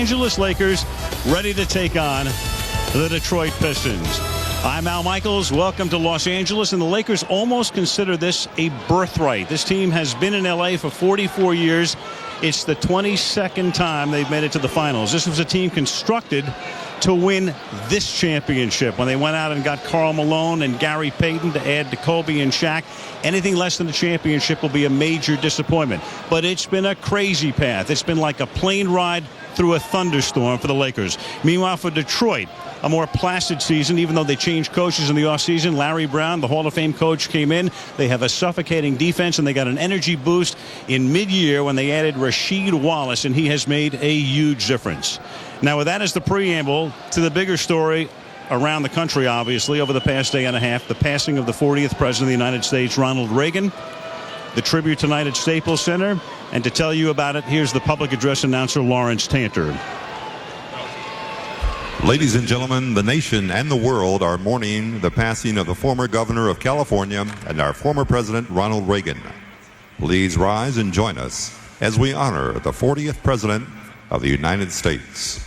Angeles Lakers ready to take on the Detroit Pistons. I'm Al Michaels. Welcome to Los Angeles. And the Lakers almost consider this a birthright. This team has been in L.A. for 44 years. It's the 22nd time they've made it to the finals. This was a team constructed to win this championship when they went out and got Karl Malone and Gary Payton to add to Kobe and Shaq. Anything less than a championship will be a major disappointment. But it's been a crazy path. It's been like a plane ride through a thunderstorm for the Lakers. Meanwhile, for Detroit, a more placid season, even though they changed coaches in the offseason. Larry Brown, the Hall of Fame coach, came in. They have a suffocating defense, and they got an energy boost in mid-year when they added Rasheed Wallace, and he has made a huge difference. Now, with that as the preamble to the bigger story around the country, obviously, over the past day and a half, the passing of the 40th President of the United States, Ronald Reagan, the tribute tonight at Staples Center. And to tell you about it, here's the public address announcer, Lawrence Tanter. Ladies and gentlemen, the nation and the world are mourning the passing of the former governor of California and our former president, Ronald Reagan. Please rise and join us as we honor the 40th president of the United States.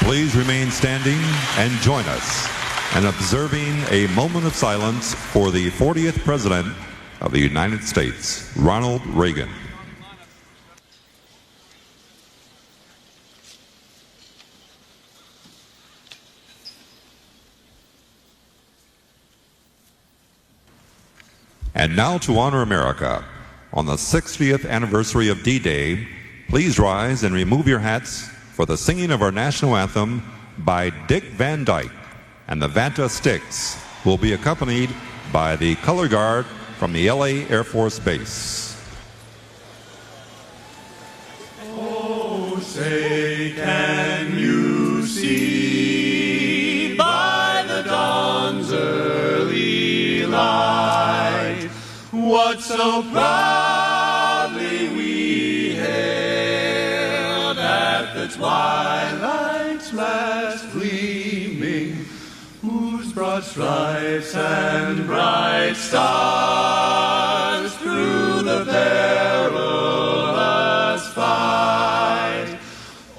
Please remain standing and join us in observing a moment of silence for the 40th President of the United States, Ronald Reagan. And now to honor America. On the 60th anniversary of D-Day, please rise and remove your hats for the singing of our national anthem by Dick Van Dyke, and the Vanta Sticks will be accompanied by the Color Guard from the LA Air Force Base. Oh, say can you see by the dawn's early light what so proudly we hailed at the twilight's last gleaming, whose broad stripes and bright stars through the perilous fight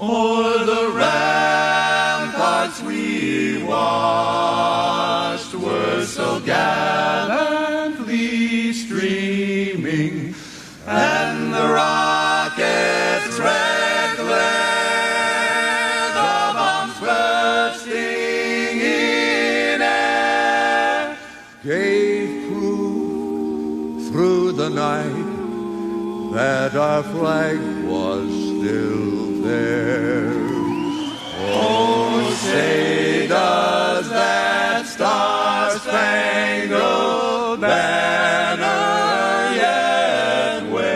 o'er the ramparts we watched were so gallantly streaming, and the rockets' red glare, the bombs bursting in air, gave proof through the night that our flag was still there. Oh, say does that star-spangled banner yet wave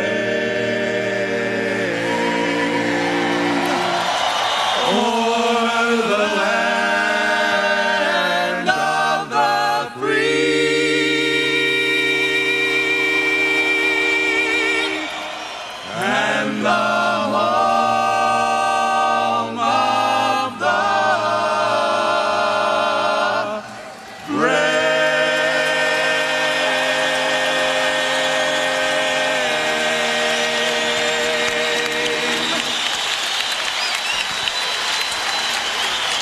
o'er the land of the free and the home of the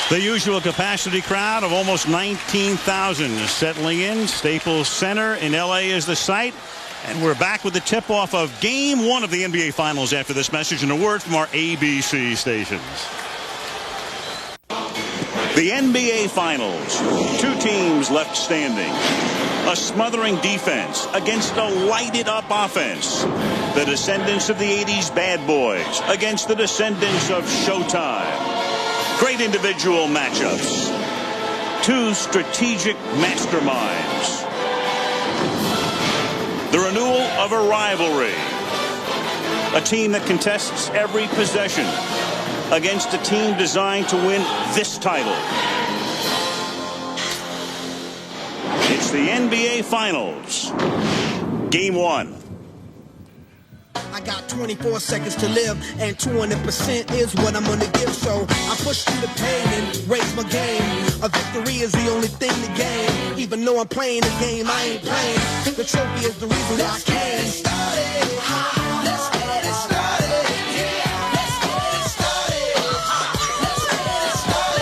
The usual capacity crowd of almost 19,000 settling in. Staples Center in L.A. is the site. And we're back with the tip-off of Game 1 of the NBA Finals after this message and a word from our ABC stations. The NBA Finals. Two teams left standing. A smothering defense against a lighted-up offense. The descendants of the 80s bad boys against the descendants of Showtime. Great individual matchups. Two strategic masterminds. The renewal of a rivalry. A team that contests every possession against a team designed to win this title. It's the NBA Finals. Game 1. I got 24 seconds to live, and 200% is what I'm gonna give. So I push through the pain and raise my game. A victory is the only thing to gain. Even though I'm playing the game, I ain't playing. The trophy is the reason why I came. Let's get it started. Let's get it started. Yeah. Let's get it started. Let's get it started.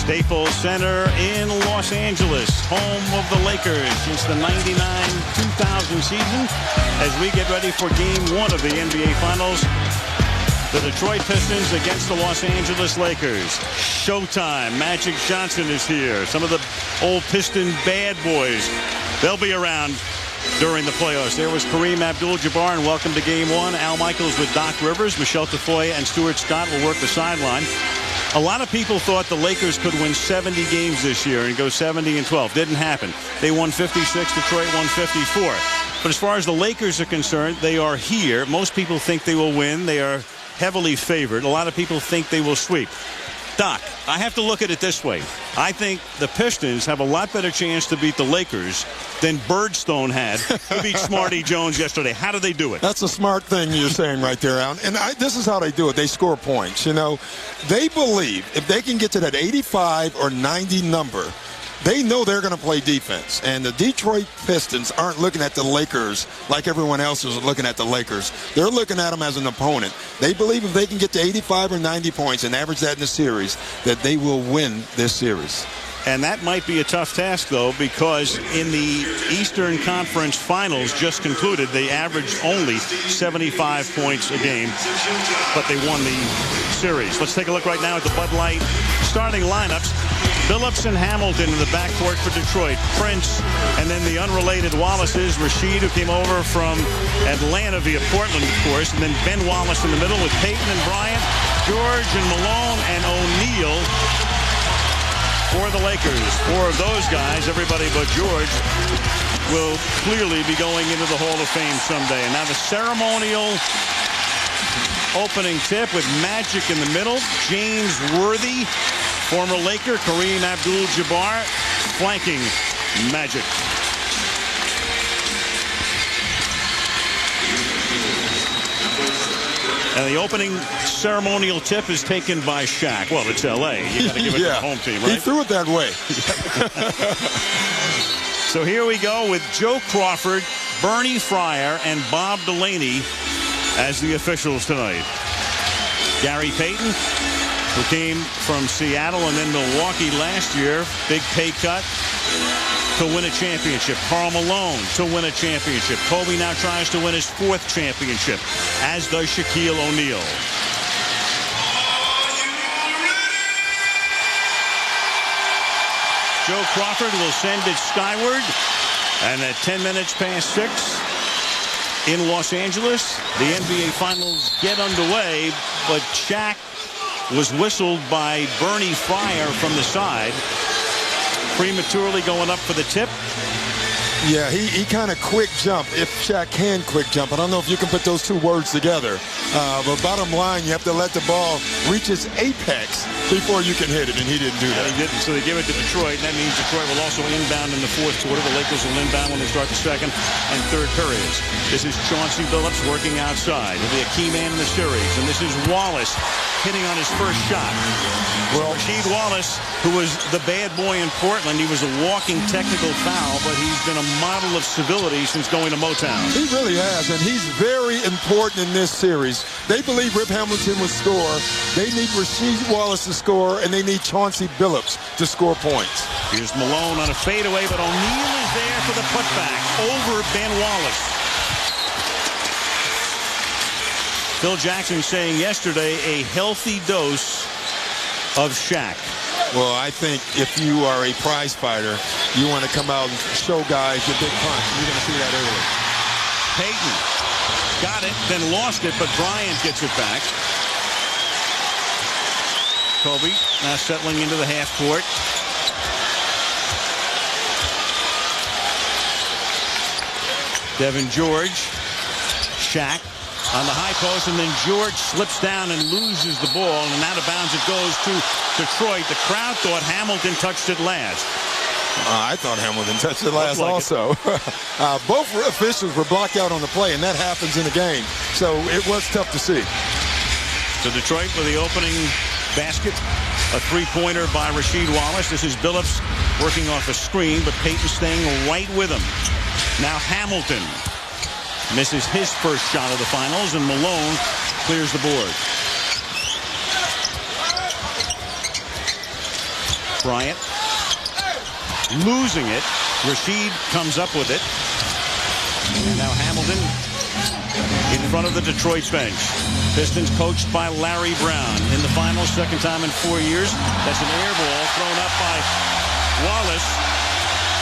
Staples Center in Los Angeles, home of the Lakers since the 99-2000 season. As we get ready for Game 1 of the NBA Finals, the Detroit Pistons against the Los Angeles Lakers. Showtime. Magic Johnson is here. Some of the old Piston bad boys. They'll be around during the playoffs. There was Kareem Abdul-Jabbar, and welcome to Game 1. Al Michaels with Doc Rivers. Michelle Tafoya and Stuart Scott will work the sideline. A lot of people thought the Lakers could win 70 games this year and go 70-12. Didn't happen. They won 56. Detroit won 54. But as far as the Lakers are concerned, they are here. Most people think they will win. They are heavily favored. A lot of people think they will sweep. Doc, I have to look at it this way. I think the Pistons have a lot better chance to beat the Lakers than Birdstone had to beat Smarty Jones yesterday. How do they do it? That's a smart thing you're saying right there, Alan. And this is how they do it. They score points. You know, they believe if they can get to that 85 or 90 number, they know they're going to play defense. And the Detroit Pistons aren't looking at the Lakers like everyone else is looking at the Lakers. They're looking at them as an opponent. They believe if they can get to 85 or 90 points and average that in the series, that they will win this series. And that might be a tough task, though, because in the Eastern Conference Finals just concluded, they averaged only 75 points a game, but they won the series. Let's take a look right now at the Bud Light starting lineups. Billups and Hamilton in the backcourt for Detroit. Prince, and then the unrelated Wallaces. Rasheed, who came over from Atlanta via Portland, of course. And then Ben Wallace in the middle with Payton and Bryant. George and Malone and O'Neal for the Lakers. Four of those guys, everybody but George, will clearly be going into the Hall of Fame someday. And now the ceremonial opening tip with Magic in the middle. James Worthy, former Laker. Kareem Abdul-Jabbar flanking Magic. And the opening ceremonial tip is taken by Shaq. Well, it's L.A. You got to give it to the home team, right? He threw it that way. So here we go with Joe Crawford, Bernie Fryer, and Bob Delaney as the officials tonight. Gary Payton, who came from Seattle and then Milwaukee last year, big pay cut to win a championship. Karl Malone to win a championship. Kobe now tries to win his 4th championship, as does Shaquille O'Neal. Joe Crawford will send it skyward, and at 10 minutes past 6 in Los Angeles, the NBA Finals get underway, but Shaq was whistled by Bernie Fryer from the side, prematurely going up for the tip. Yeah, he kind of quick jump, if Shaq can quick jump. I don't know if you can put those two words together. But bottom line, you have to let the ball reach its apex before you can hit it, and he didn't do that. And he didn't, so they give it to Detroit, and that means Detroit will also inbound in the 4th quarter. The Lakers will inbound when they start the 2nd and 3rd periods. This is Chauncey Billups working outside. He'll be a key man in the series. And this is Wallace hitting on his first shot. Well, Rasheed Wallace, who was the bad boy in Portland, he was a walking technical foul, but he's been a model of civility since going to Motown. He really has, and he's very important in this series. They believe Rip Hamilton will score. They need Rasheed Wallace to score, and they need Chauncey Billups to score points. Here's Malone on a fadeaway, but O'Neal is there for the putback over Ben Wallace. Phil Jackson saying yesterday a healthy dose of Shaq. Well, I think if you are a prize fighter, you want to come out and show guys your big punch. You're going to see that early. Payton got it, then lost it, but Bryant gets it back. Kobe now settling into the half court. Devin George, Shaq on the high post, and then George slips down and loses the ball, and out of bounds it goes to Detroit. The crowd thought Hamilton touched it last. I thought Hamilton touched it last also. Both officials were blocked out on the play, and that happens in a game. So it was tough to see. So Detroit with the opening basket. A three-pointer by Rasheed Wallace. This is Billups working off a screen, but Payton staying right with him. Now Hamilton misses his first shot of the finals, and Malone clears the board. Bryant losing it. Rasheed comes up with it. And now Hamilton in front of the Detroit bench. Pistons coached by Larry Brown in the finals, second time in 4 years. That's an air ball thrown up by Wallace.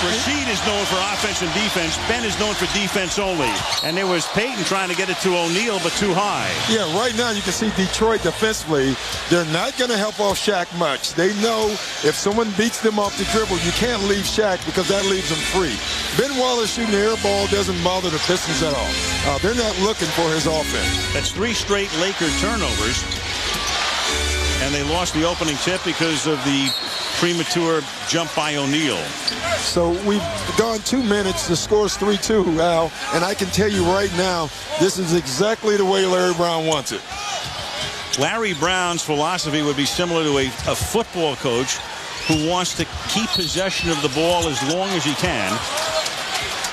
Rasheed is known for offense and defense. Ben is known for defense only. And there was Payton trying to get it to O'Neal, but too high. Yeah, right now you can see Detroit defensively. They're not going to help off Shaq much. They know if someone beats them off the dribble, you can't leave Shaq because that leaves them free. Ben Wallace shooting the air ball doesn't bother the Pistons at all. They're not looking for his offense. That's 3 straight Laker turnovers. And they lost the opening tip because of the premature jump by O'Neal. So we've gone 2 minutes. The score's 3-2, Al. And I can tell you right now, this is exactly the way Larry Brown wants it. Larry Brown's philosophy would be similar to a football coach who wants to keep possession of the ball as long as he can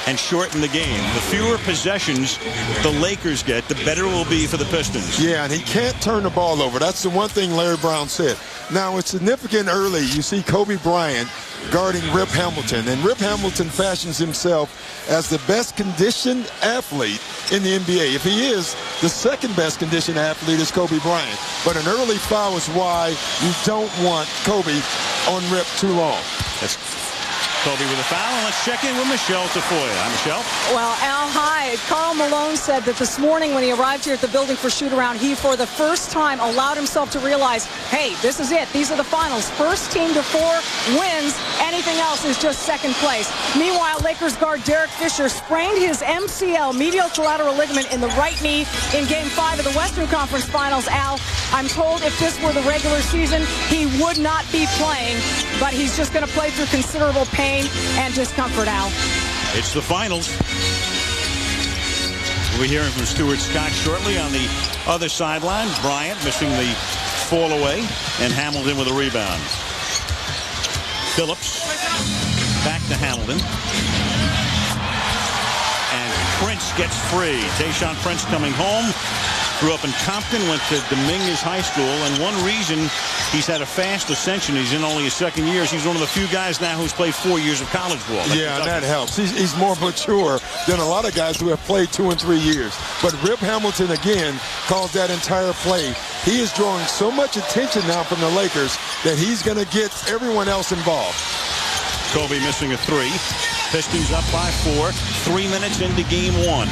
and shorten the game. The fewer possessions the Lakers get, the better it will be for the Pistons. Yeah, and he can't turn the ball over. That's the one thing Larry Brown said. Now, it's significant early. You see Kobe Bryant guarding Rip Hamilton, and Rip Hamilton fashions himself as the best conditioned athlete in the NBA. If he is, the second best conditioned athlete is Kobe Bryant. But an early foul is why you don't want Kobe on Rip too long. That's Kobe with a foul, and let's check in with Michelle Tafoya. Hi, Michelle. Well, Al, hi. Karl Malone said that this morning when he arrived here at the building for shoot-around, he, for the first time, allowed himself to realize, hey, this is it. These are the finals. First team to 4 wins. Anything else is just second place. Meanwhile, Lakers guard Derek Fisher sprained his MCL, medial collateral ligament, in the right knee in Game 5 of the Western Conference Finals. Al, I'm told if this were the regular season, he would not be playing, but he's just going to play through considerable pain and discomfort, Al. It's the finals. We'll be hearing from Stuart Scott shortly. On the other sideline, Bryant missing the fall away, and Hamilton with a rebound. Billups back to Hamilton. And Prince gets free. Tayshaun Prince coming home. Grew up in Compton, went to Dominguez High School, and one reason he's had a fast ascension, he's in only his second year, he's one of the few guys now who's played 4 years of college ball. Yeah, and that helps. He's more mature than a lot of guys who have played 2 and 3 years. But Rip Hamilton, again, calls that entire play. He is drawing so much attention now from the Lakers that he's going to get everyone else involved. Kobe missing a 3. Pistons up by 4. 3 minutes into game 1.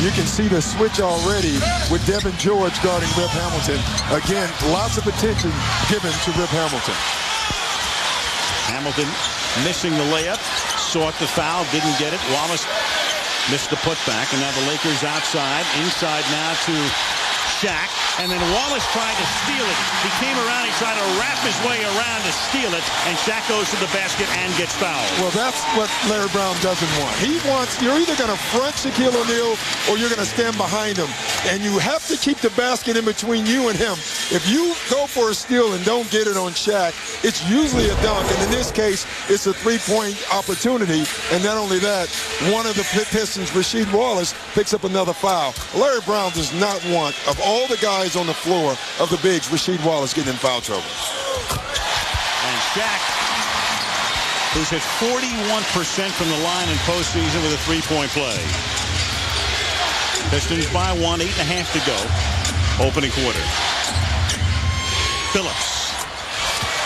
You can see the switch already with Devin George guarding Rip Hamilton. Again, lots of attention given to Rip Hamilton. Hamilton missing the layup, sought the foul, didn't get it. Wallace missed the putback, and now the Lakers outside. Inside now to Shaq, and then Wallace tried to steal it. He came around, he tried to wrap his way around to steal it, and Shaq goes to the basket and gets fouled. Well, that's what Larry Brown doesn't want. He wants, you're either going to front Shaquille O'Neal or you're going to stand behind him. And you have to keep the basket in between you and him. If you go for a steal and don't get it on Shaq, it's usually a dunk. And in this case, it's a three-point opportunity. And not only that, one of the Pistons, Rasheed Wallace, picks up another foul. Larry Brown does not want, of all the guys on the floor of the bigs, Rasheed Wallace getting in foul trouble. And Shaq, who's hit 41% from the line in postseason with a three-point play. Pistons by 1, 8.5 to go. Opening quarter. Billups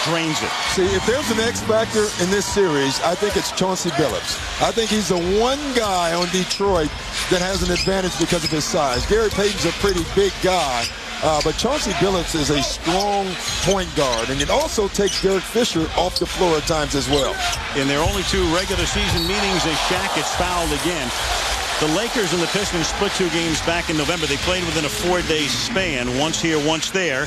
drains it. See, if there's an X factor in this series, I think it's Chauncey Billups. I think he's the one guy on Detroit that has an advantage because of his size. Gary Payton's a pretty big guy, but Chauncey Billups is a strong point guard, and it also takes Derek Fisher off the floor at times as well. In their only 2 regular season meetings, as Shaq gets fouled again. The Lakers and the Pistons split 2 games back in November. They played within a 4-day span, once here, once there.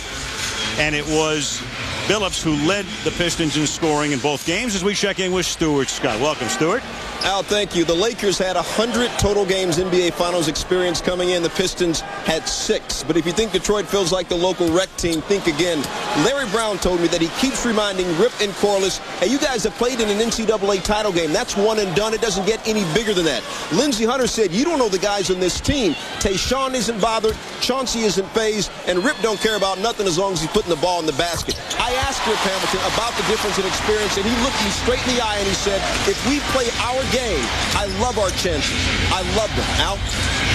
And it was Billups who led the Pistons in scoring in both games as we check in with Stuart Scott. Welcome, Stuart. Al, thank you. The Lakers had 100 total games NBA Finals experience coming in. The Pistons had 6. But if you think Detroit feels like the local rec team, think again. Larry Brown told me that he keeps reminding Rip and Corliss, hey, you guys have played in an NCAA title game. That's one and done. It doesn't get any bigger than that. Lindsey Hunter said, you don't know the guys on this team. Tayshaun isn't bothered, Chauncey isn't phased, and Rip don't care about nothing as long as he's putting the ball in the basket. I asked Rip Hamilton about the difference in experience, and he looked me straight in the eye and he said, if we play our game, I love our chances. I love them. Al?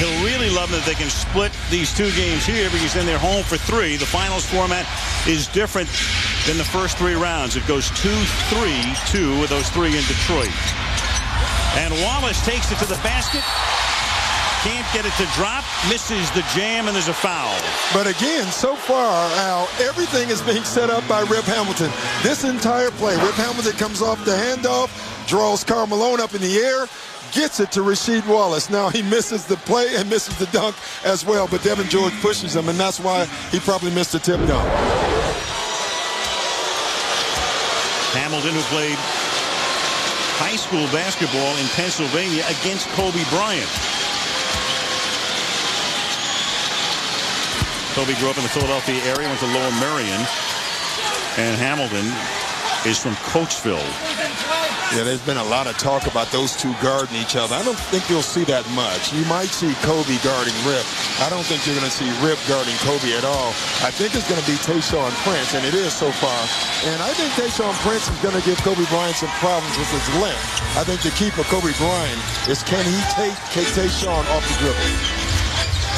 He'll really love that they can split these 2 games here because then they're home for 3. The finals format is different than the first 3 rounds. It goes 2-3-2 with those 3 in Detroit. And Wallace takes it to the basket. Can't get it to drop. Misses the jam, and there's a foul. But again, so far, Al, everything is being set up by Rip Hamilton. This entire play, Rip Hamilton comes off the handoff, draws Karl Malone up in the air, gets it to Rasheed Wallace. Now he misses the play and misses the dunk as well, but Devin George pushes him, and that's why he probably missed the tip dunk. Hamilton, who played high school basketball in Pennsylvania against Kobe Bryant. Kobe grew up in the Philadelphia area, went to Lower Merion, and Hamilton is from Coatesville. Yeah, there's been a lot of talk about those 2 guarding each other. I don't think you'll see that much. You might see Kobe guarding Rip. I don't think you're going to see Rip guarding Kobe at all. I think it's going to be Tayshaun Prince, and it is so far. And I think Tayshaun Prince is going to give Kobe Bryant some problems with his length. I think the key for Kobe Bryant is can he take Tayshaun off the dribble.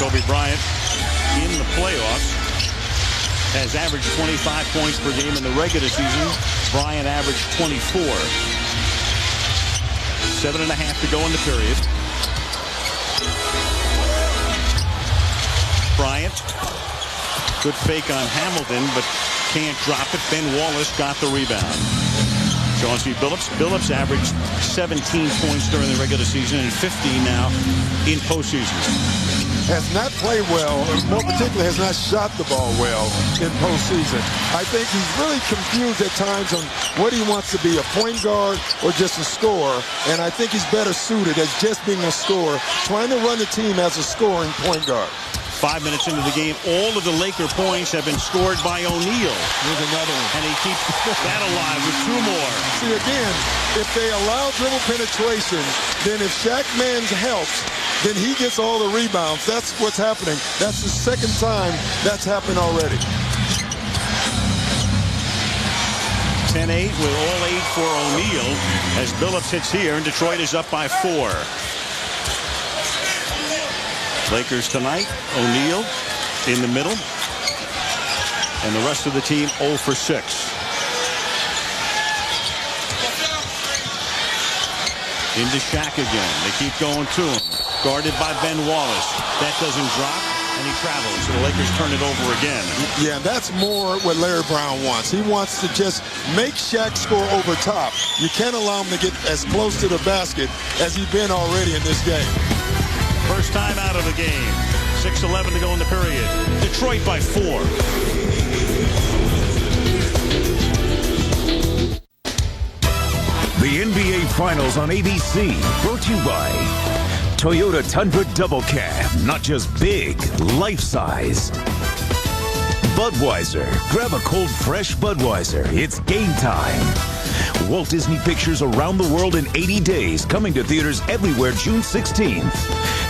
Kobe Bryant in the playoffs has averaged 25 points per game in the regular season. Bryant averaged 24. 7.5 to go in the period. Bryant, good fake on Hamilton, but can't drop it. Ben Wallace got the rebound. Chauncey Billups. Billups averaged 17 points during the regular season and 15 now in postseason. Has not played well, or more particularly has not shot the ball well in postseason. I think he's really confused at times on what he wants to be, a point guard or just a scorer. And I think he's better suited as just being a scorer, trying to run the team as a scoring point guard. 5 minutes into the game, all of the Laker points have been scored by O'Neal. Here's another one. And he keeps that alive with 2 more. See, again, if they allow dribble penetration, then if Shaq Mans helps, then he gets all the rebounds. That's what's happening. That's the 2nd time that's happened already. 10-8 with all 8 for O'Neal as Billups hits here, and Detroit is up by 4. Lakers tonight, O'Neal in the middle, and the rest of the team 0 for 6. Into Shaq again. They keep going to him. Guarded by Ben Wallace. That doesn't drop, and he travels. So the Lakers turn it over again. Yeah, that's more what Larry Brown wants. He wants to just make Shaq score over top. You can't allow him to get as close to the basket as he's been already in this game. First time out of the game. 6:11 to go in the period. Detroit by 4. The NBA Finals on ABC, brought to you by Toyota Tundra Double Cab. Not just big, life-size. Budweiser. Grab a cold, fresh Budweiser. It's game time. Walt Disney Pictures Around the World in 80 Days, coming to theaters everywhere June 16th.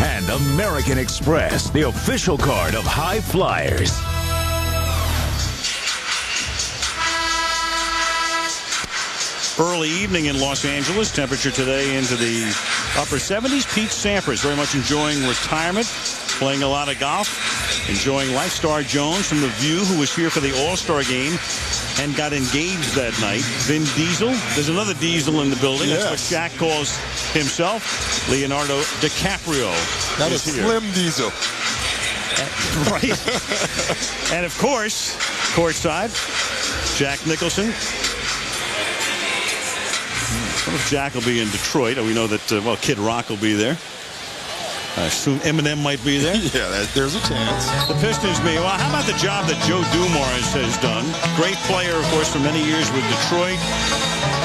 And American Express, the official card of High Flyers. Early evening in Los Angeles. Temperature today into the upper 70s. Pete Sampras very much enjoying retirement, playing a lot of golf, enjoying life. Star Jones from The View, who was here for the All-Star game and got engaged that night. Vin Diesel. There's another Diesel in the building. Yes. That's what Shaq calls himself. Leonardo DiCaprio. That is here. Slim Diesel. Right. And of course, courtside, Jack Nicholson. I don't know if Jack will be in Detroit. We know that, well, Kid Rock will be there. Soon Eminem might be there. Yeah, there's a chance. The Pistons well, how about the job that Joe Dumars has done? Great player, of course, for many years with Detroit.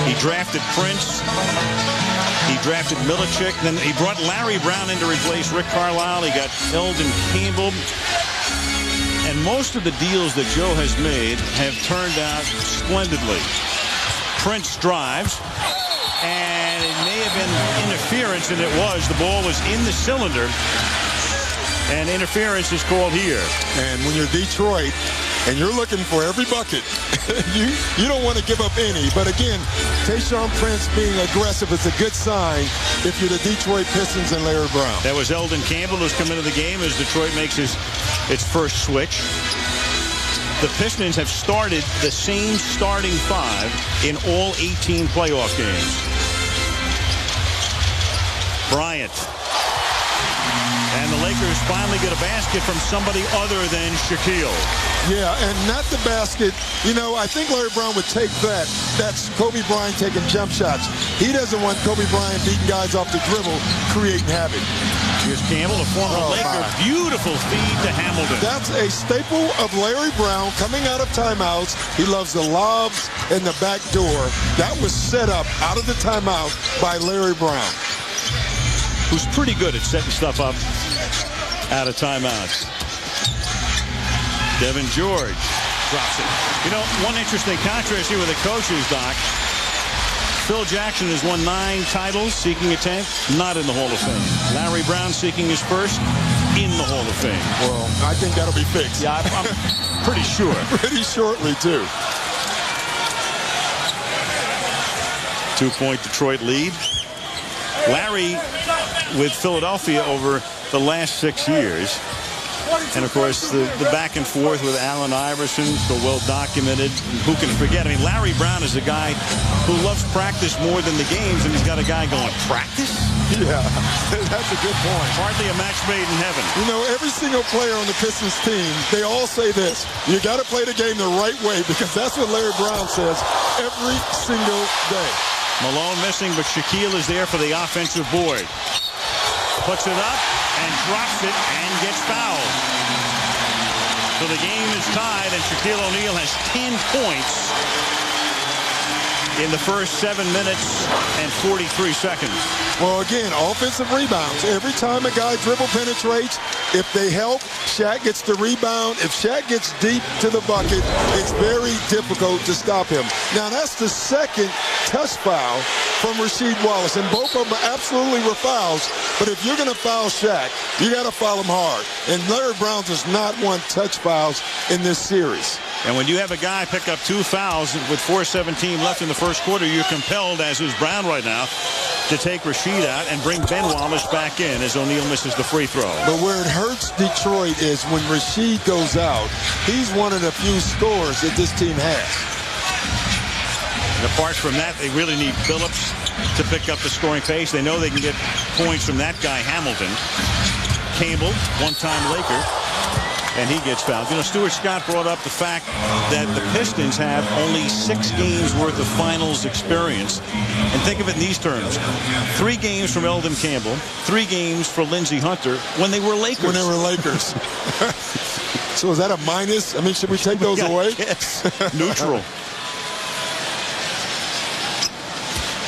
He drafted Prince. He drafted Milicic. Then he brought Larry Brown in to replace Rick Carlisle. He got Eldon Campbell. And most of the deals that Joe has made have turned out splendidly. Prince drives. And it may have been interference, and it was. The ball was in the cylinder, and interference is called here. And when you're Detroit and you're looking for every bucket, you don't want to give up any. But again, Tayshaun Prince being aggressive is a good sign if you're the Detroit Pistons and Larry Brown. That was Eldon Campbell who's come into the game as Detroit makes its first switch. The Pistons have started the same starting 5 in all 18 playoff games. Bryant. And the Lakers finally get a basket from somebody other than Shaquille. Yeah, and not the basket. You know, I think Larry Brown would take that. That's Kobe Bryant taking jump shots. He doesn't want Kobe Bryant beating guys off the dribble, creating havoc. Here's Campbell, a former Laker. My. Beautiful feed to Hamilton. That's a staple of Larry Brown coming out of timeouts. He loves the lobs and the back door. That was set up out of the timeout by Larry Brown, who's pretty good at setting stuff up out of timeouts. Devin George drops it. You know, one interesting contrast here with the coaches, Doc. Phil Jackson has won 9 titles, seeking a 10th, not in the Hall of Fame. Larry Brown seeking his first, in the Hall of Fame. Well, I think that'll be fixed. Yeah, I'm pretty sure. Pretty shortly, too. 2-point Detroit lead. Larry with Philadelphia over the last 6 years. And, of course, the back and forth with Allen Iverson, so well documented. Who can forget? I mean, Larry Brown is a guy who loves practice more than the games, and he's got a guy going, practice? Yeah, that's a good point. Hardly a match made in heaven. You know, every single player on the Pistons team, they all say this. You got to play the game the right way, because that's what Larry Brown says every single day. Malone missing, but Shaquille is there for the offensive board. Puts it up and drops it and gets fouled. So the game is tied, and Shaquille O'Neal has 10 points in the first 7 minutes and 43 seconds. Well, again, offensive rebounds. Every time a guy dribble penetrates, if they help, Shaq gets the rebound. If Shaq gets deep to the bucket, it's very difficult to stop him. Now, that's the second touch foul from Rasheed Wallace, and both of them absolutely were fouls. But if you're going to foul Shaq, you got to foul him hard. And Larry Brown does not want touch fouls in this series. And when you have a guy pick up 2 fouls with 4:17 left in the first quarter, you're compelled, as is Brown right now, to take Rasheed out and bring Ben Wallace back in as O'Neal misses the free throw. But where it hurts Detroit is when Rasheed goes out, he's one of the few scorers that this team has. And apart from that, they really need Billups to pick up the scoring pace. They know they can get points from that guy, Hamilton. Campbell, one-time Laker. and he gets fouled. You know, Stuart Scott brought up the fact that the Pistons have only 6 games worth of finals experience. And think of it in these terms. 3 games from Eldon Campbell, 3 games for Lindsey Hunter when they were Lakers. When they were Lakers. So is that a minus? I mean, should we take those away? Yes. Neutral.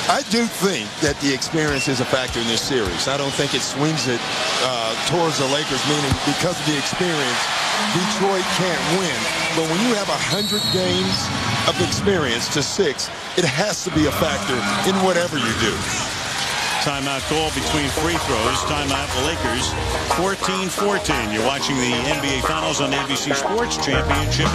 I do think that the experience is a factor in this series. I don't think it swings it towards the Lakers, meaning because of the experience, Detroit can't win. But when you have 100 games of experience to 6, it has to be a factor in whatever you do. Timeout call between free throws. Timeout the Lakers. 14-14. You're watching the NBA Finals on ABC Sports Championship.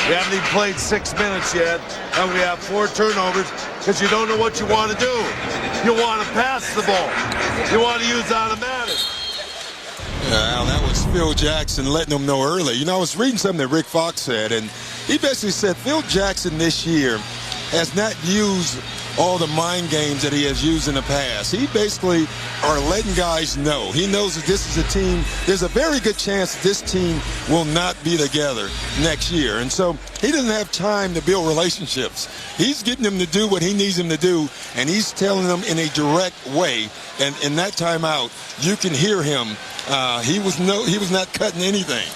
We haven't even played 6 minutes yet, and we have 4 turnovers because you don't know what you want to do. You want to pass the ball. You want to use automatic. Well, that was Phil Jackson letting them know early. You know, I was reading something that Rick Fox said, and he basically said Phil Jackson this year has not used all the mind games that he has used in the past. He basically are letting guys know. He knows that this is a team. There's a very good chance this team will not be together next year. And so he doesn't have time to build relationships. He's getting them to do what he needs them to do, and he's telling them in a direct way. And in that timeout, you can hear him. He was not cutting anything.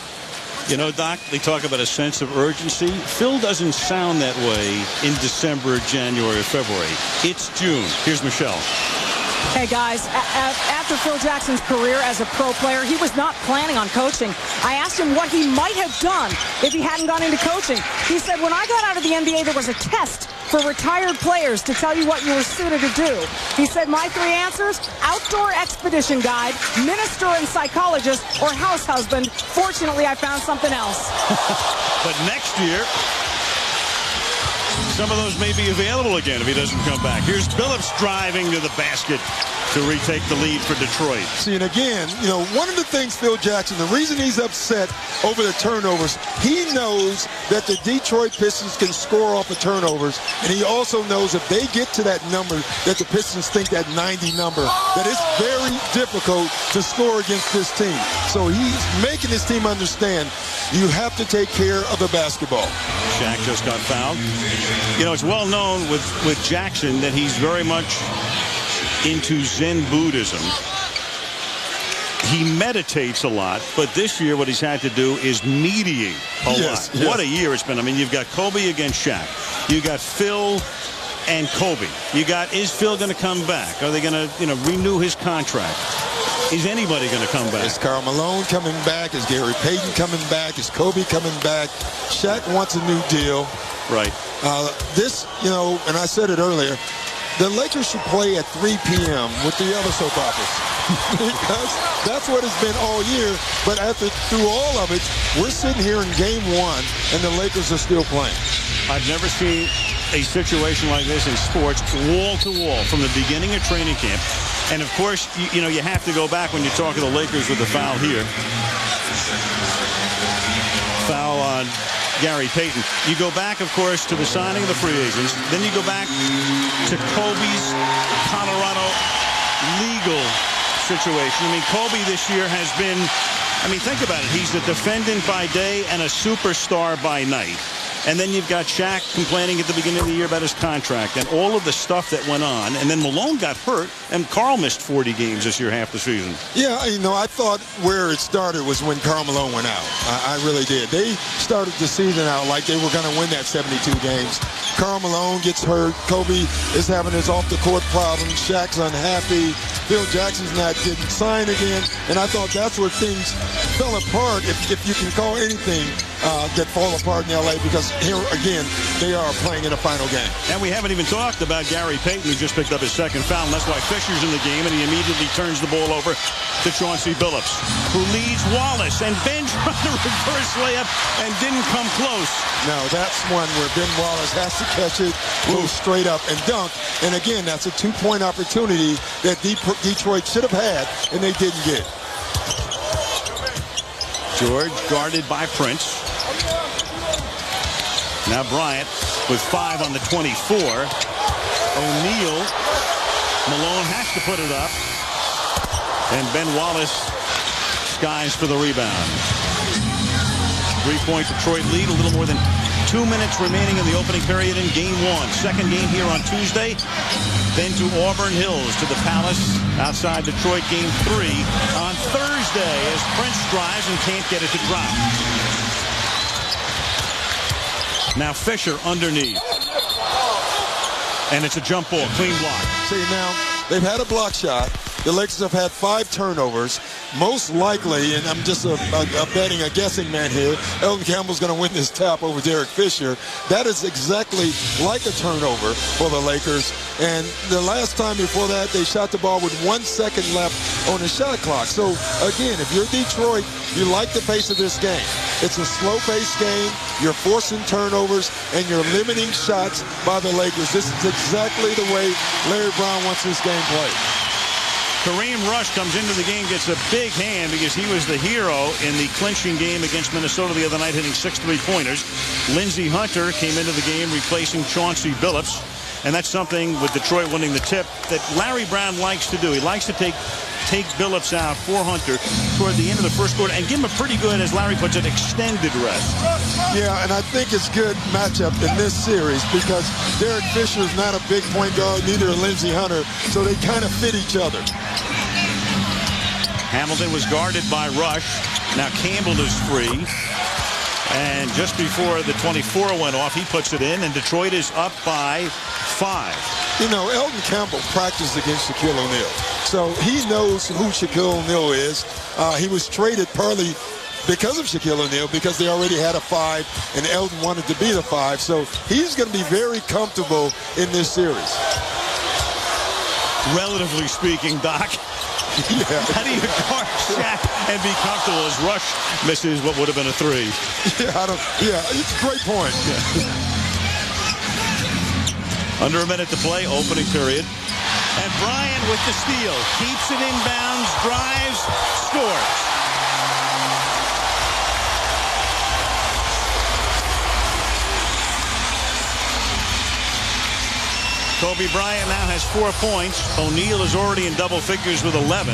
You know, Doc, they talk about a sense of urgency. Phil doesn't sound that way in December, January, or February. It's June. Here's Michelle. Hey, guys, after Phil Jackson's career as a pro player, he was not planning on coaching. I asked him what he might have done if he hadn't gone into coaching. He said, when I got out of the NBA, there was a test for retired players to tell you what you were suited to do. He said, my 3 answers, outdoor expedition guide, minister and psychologist, or house husband. Fortunately, I found something else. But next year, some of those may be available again if he doesn't come back. Here's Billups driving to the basket to retake the lead for Detroit. See, and again, you know, one of the things Phil Jackson, the reason he's upset over the turnovers, he knows that the Detroit Pistons can score off of turnovers, and he also knows if they get to that number, that the Pistons think that 90 number, that it's very difficult to score against this team. So he's making his team understand you have to take care of the basketball. Shaq just got fouled. You know, it's well known with Jackson that he's very much into Zen Buddhism. He meditates a lot, but this year what he's had to do is mediate a lot. Yes. What a year it's been. I mean, you've got Kobe against Shaq. You got Phil and Kobe. You got, is Phil going to come back? Are they going to, you know, renew his contract? Is anybody going to come back? Is Karl Malone coming back? Is Gary Payton coming back? Is Kobe coming back? Shaq wants a new deal. Right. This, you know, and I said it earlier, the Lakers should play at 3 p.m. with the other soap operas. Because that's what it's been all year. But through all of it, we're sitting here in game 1, and the Lakers are still playing. I've never seen a situation like this in sports, wall to wall, from the beginning of training camp. And, of course, you know, you have to go back when you talk to the Lakers with the foul here. Foul on Gary Payton. You go back, of course, to the signing of the free agents. Then you go back to Kobe's Colorado legal situation. I mean, Kobe this year has been, I mean, think about it. He's a defendant by day and a superstar by night. And then you've got Shaq complaining at the beginning of the year about his contract and all of the stuff that went on. And then Malone got hurt, and Karl missed 40 games this year, half the season. Yeah, you know, I thought where it started was when Karl Malone went out. I really did. They started the season out like they were going to win that 72 games. Karl Malone gets hurt. Kobe is having his off-the-court problems. Shaq's unhappy. Phil Jackson's not getting signed again. And I thought that's where things fell apart, if you can call anything that fall apart in L.A., because here again they are playing in a final game. And we haven't even talked about Gary Payton, who just picked up his 2nd foul, and that's why Fisher's in the game, and he immediately turns the ball over to Chauncey Billups, who leads Wallace, and Ben tried the reverse layup and didn't come close. No, that's one where Ben Wallace has to catch it, go straight up and dunk. And again, that's a 2-point opportunity that Detroit should have had, and they didn't get. George guarded by Prince. Now Bryant with 5 on the 24. O'Neal Malone has to put it up. And Ben Wallace skies for the rebound. 3-point Detroit lead, a little more than 2 minutes remaining in the opening period in game one. Second game here on Tuesday. Then to Auburn Hills, to the Palace outside Detroit, game 3 on Thursday as Prince drives and can't get it to drop. Now Fisher underneath. And it's a jump ball, clean block. See, now, they've had a block shot. The Lakers have had 5 turnovers. Most likely, and I'm just a guessing man here, Elton Campbell's going to win this tap over Derek Fisher. That is exactly like a turnover for the Lakers. And the last time before that, they shot the ball with 1 second left on the shot clock. So, again, if you're Detroit, you like the pace of this game. It's a slow-paced game. You're forcing turnovers, and you're limiting shots by the Lakers. This is exactly the way Larry Brown wants this game played. Kareem Rush comes into the game, gets a big hand because he was the hero in the clinching game against Minnesota the other night, hitting 6 3-pointers. Lindsey Hunter came into the game replacing Chauncey Billups. And that's something with Detroit winning the tip that Larry Brown likes to do. He likes to take Billups out for Hunter toward the end of the first quarter and give him a pretty good, as Larry puts it, extended rest. Yeah, and I think it's good matchup in this series because Derek Fisher is not a big point guard, neither is Lindsey Hunter, so they kind of fit each other. Hamilton was guarded by Rush. Now Campbell is free. And just before the 24 went off, he puts it in, and Detroit is up by 5. You know, Elton Campbell practiced against Shaquille O'Neal, so he knows who Shaquille O'Neal is. He was traded partly because of Shaquille O'Neal, because they already had a 5, and Elton wanted to be the 5. So he's going to be very comfortable in this series. Relatively speaking, Doc. Yeah. How do you guard Shaq and be comfortable as Rush misses what would have been a 3? Yeah, it's a great point. Yeah. Under a minute to play, opening period. And Bryant with the steal. Keeps it inbounds, drives, scores. Kobe Bryant now has 4 points. O'Neal is already in double figures with 11.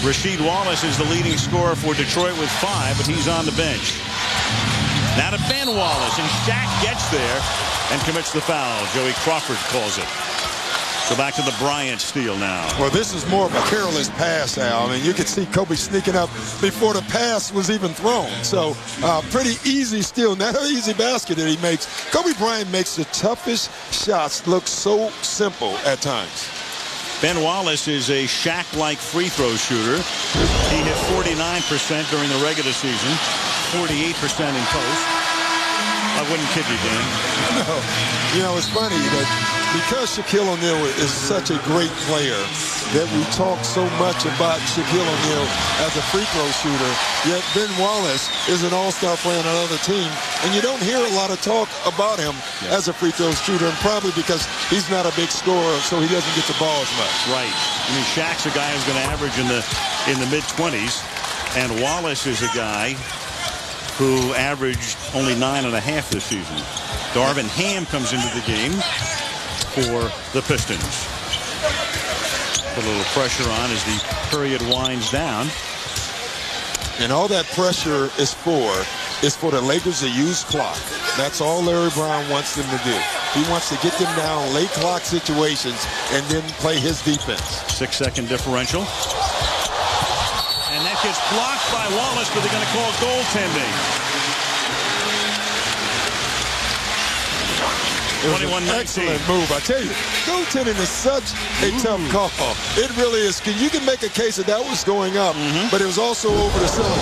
Rasheed Wallace is the leading scorer for Detroit with 5, but he's on the bench. Now to Ben Wallace, and Shaq gets there and commits the foul. Joey Crawford calls it. So back to the Bryant steal now. Well, this is more of a careless pass, Al. I mean, you could see Kobe sneaking up before the pass was even thrown. So pretty easy steal. Not an easy basket that he makes. Kobe Bryant makes the toughest shots look so simple at times. Ben Wallace is a Shaq-like free throw shooter. He hit 49% during the regular season, 48% in post. I wouldn't kid you, Dan. No. You know, it's funny that because Shaquille O'Neal is such a great player that we talk so much about Shaquille O'Neal as a free throw shooter, yet Ben Wallace is an all-star player on another team, and you don't hear a lot of talk about him as a free throw shooter, and probably because he's not a big scorer, so he doesn't get the ball as much. Right. I mean, Shaq's a guy who's going to average in the mid-20s, and Wallace is a guy who averaged only 9.5 this season. Darvin Ham comes into the game for the Pistons. Put a little pressure on as the period winds down. And all that pressure is for the Lakers to use clock. That's all Larry Brown wants them to do. He wants to get them down late clock situations and then play his defense. 6-second differential. And that gets blocked by Wallace, but they're going to call goaltending. 21-19. Excellent move. I tell you, goaltending is such a tough call. It really is. You can make a case that was going up, but it was also over the cylinder.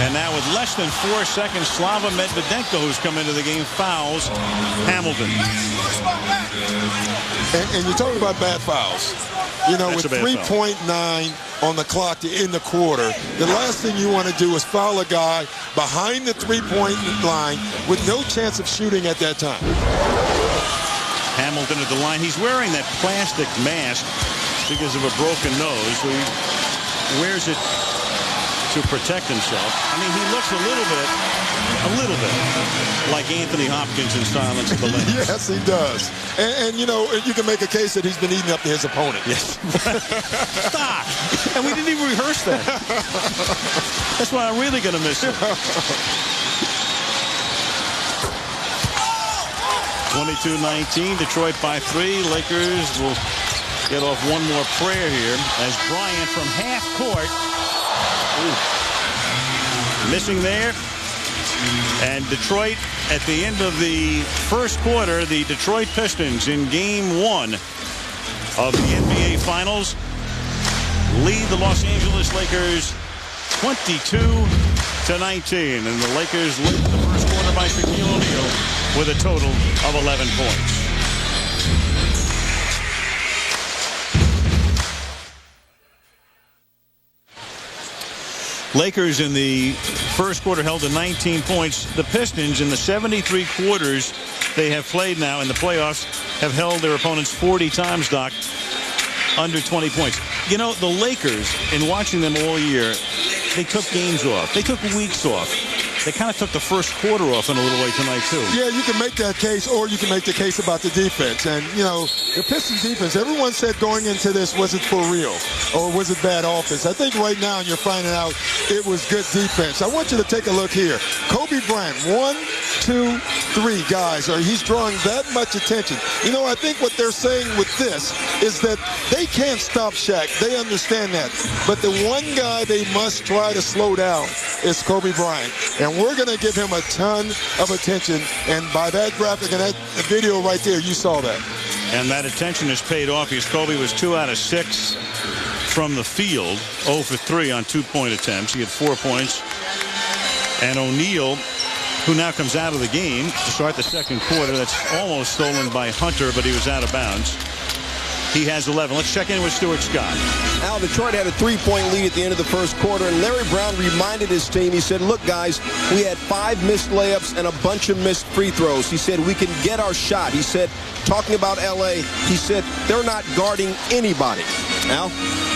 And now with less than 4 seconds, Slava Medvedenko, who's come into the game, fouls Hamilton. And you're talking about bad fouls. You know, That's with 3.9 on the clock to end the quarter, the last thing you want to do is foul a guy behind the three-point line with no chance of shooting at that time. Hamilton at the line. He's wearing that plastic mask because of a broken nose, so he wears it to protect himself. I mean, he looks a little bit like Anthony Hopkins in Silence of the Lambs. Yes, he does. And you know, you can make a case that he's been eating up to his opponent. Yes. Stop. And we didn't even rehearse that. That's why I'm really going to miss him. 22-19, Detroit by 3. Lakers will get off one more prayer here as Bryant from half court. Ooh. Missing there. And Detroit, at the end of the first quarter, the Detroit Pistons in game 1 of the NBA Finals lead the Los Angeles Lakers 22-19. And the Lakers lead the first quarter by Shaquille O'Neal with a total of 11 points. Lakers in the first quarter held to 19 points. The Pistons in the 73 quarters they have played now in the playoffs have held their opponents 40 times, Doc, under 20 points. You know, the Lakers, in watching them all year, they took games off. They took weeks off. They kind of took the first quarter off in a little way tonight, too. Yeah, you can make that case, or you can make the case about the defense. And, you know, the Pistons defense, everyone said going into this, was it for real? Or was it bad offense? I think right now you're finding out it was good defense. I want you to take a look here. Kobe Bryant, 1, 2, 3 guys. He's drawing that much attention. You know, I think what they're saying with this is that they can't stop Shaq. They understand that. But the one guy they must try to slow down is Kobe Bryant. And we're going to give him a ton of attention. And by that graphic and that video right there, you saw that. And that attention has paid off because Kobe was 2 out of 6 from the field, 0 for 3 on 2-point attempts. He had 4 points. And O'Neal, who now comes out of the game to start the second quarter. That's almost stolen by Hunter, but he was out of bounds. He has 11. Let's check in with Stuart Scott. Al, Detroit had a 3-point lead at the end of the first quarter, and Larry Brown reminded his team, he said, look, guys, we had 5 missed layups and a bunch of missed free throws. He said, we can get our shot. He said, talking about L.A., he said, they're not guarding anybody. Al?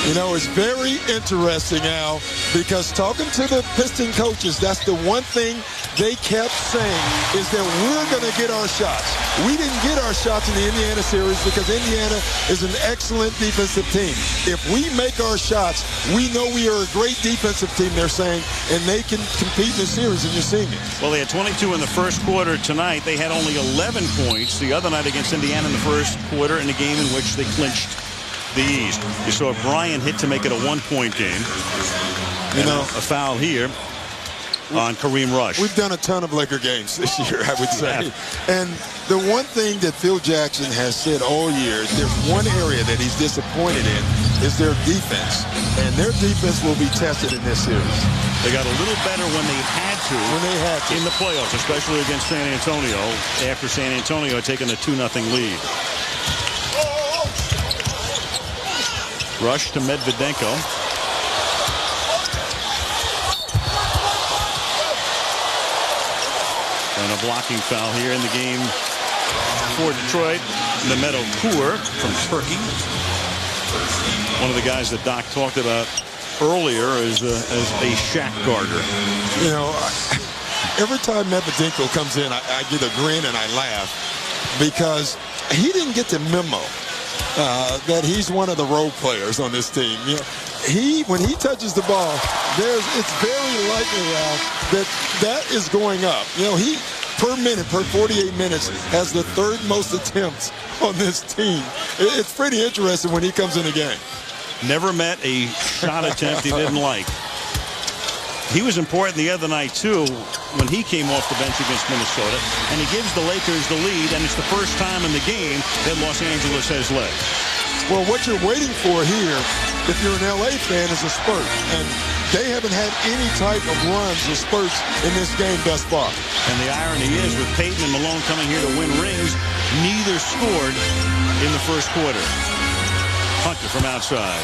You know, it's very interesting, Al, because talking to the Piston coaches, that's the one thing they kept saying is that we're going to get our shots. We didn't get our shots in the Indiana series because Indiana is an excellent defensive team. If we make our shots, we know we are a great defensive team, they're saying, and they can compete in the series, and you're seeing it. Well, they had 22 in the first quarter tonight. They had only 11 points the other night against Indiana in the first quarter in a game in which they clinched the East. You saw Bryant hit to make it a 1-point game. You know, a foul here on Kareem Rush. We've done a ton of Laker games this year, I would say. And the one thing that Phil Jackson has said all year, there's one area that he's disappointed in, is their defense. And their defense will be tested in this series. They got a little better when they had to. In the playoffs, especially against San Antonio, after San Antonio had taken a 2-0 lead. Rush to Medvedenko. And a blocking foul here in the game for Detroit. Mehmet Okur from Turkey. One of the guys that Doc talked about earlier as a Shaq guarder. You know, every time Medvedenko comes in, I get a grin and I laugh because he didn't get the memo that he's one of the role players on this team. You know, when he touches the ball, it's very likely that is going up. You know, he per minute, per 48 minutes, has the 3rd most attempts on this team. It's pretty interesting when he comes in the game. Never met a shot attempt he didn't like. He was important the other night, too, when he came off the bench against Minnesota, and he gives the Lakers the lead, and it's the first time in the game that Los Angeles has led. Well, what you're waiting for here, if you're an LA fan, is a spurt, and they haven't had any type of runs or spurts in this game thus far. And the irony is, with Payton and Malone coming here to win rings, neither scored in the first quarter. Hunter from outside.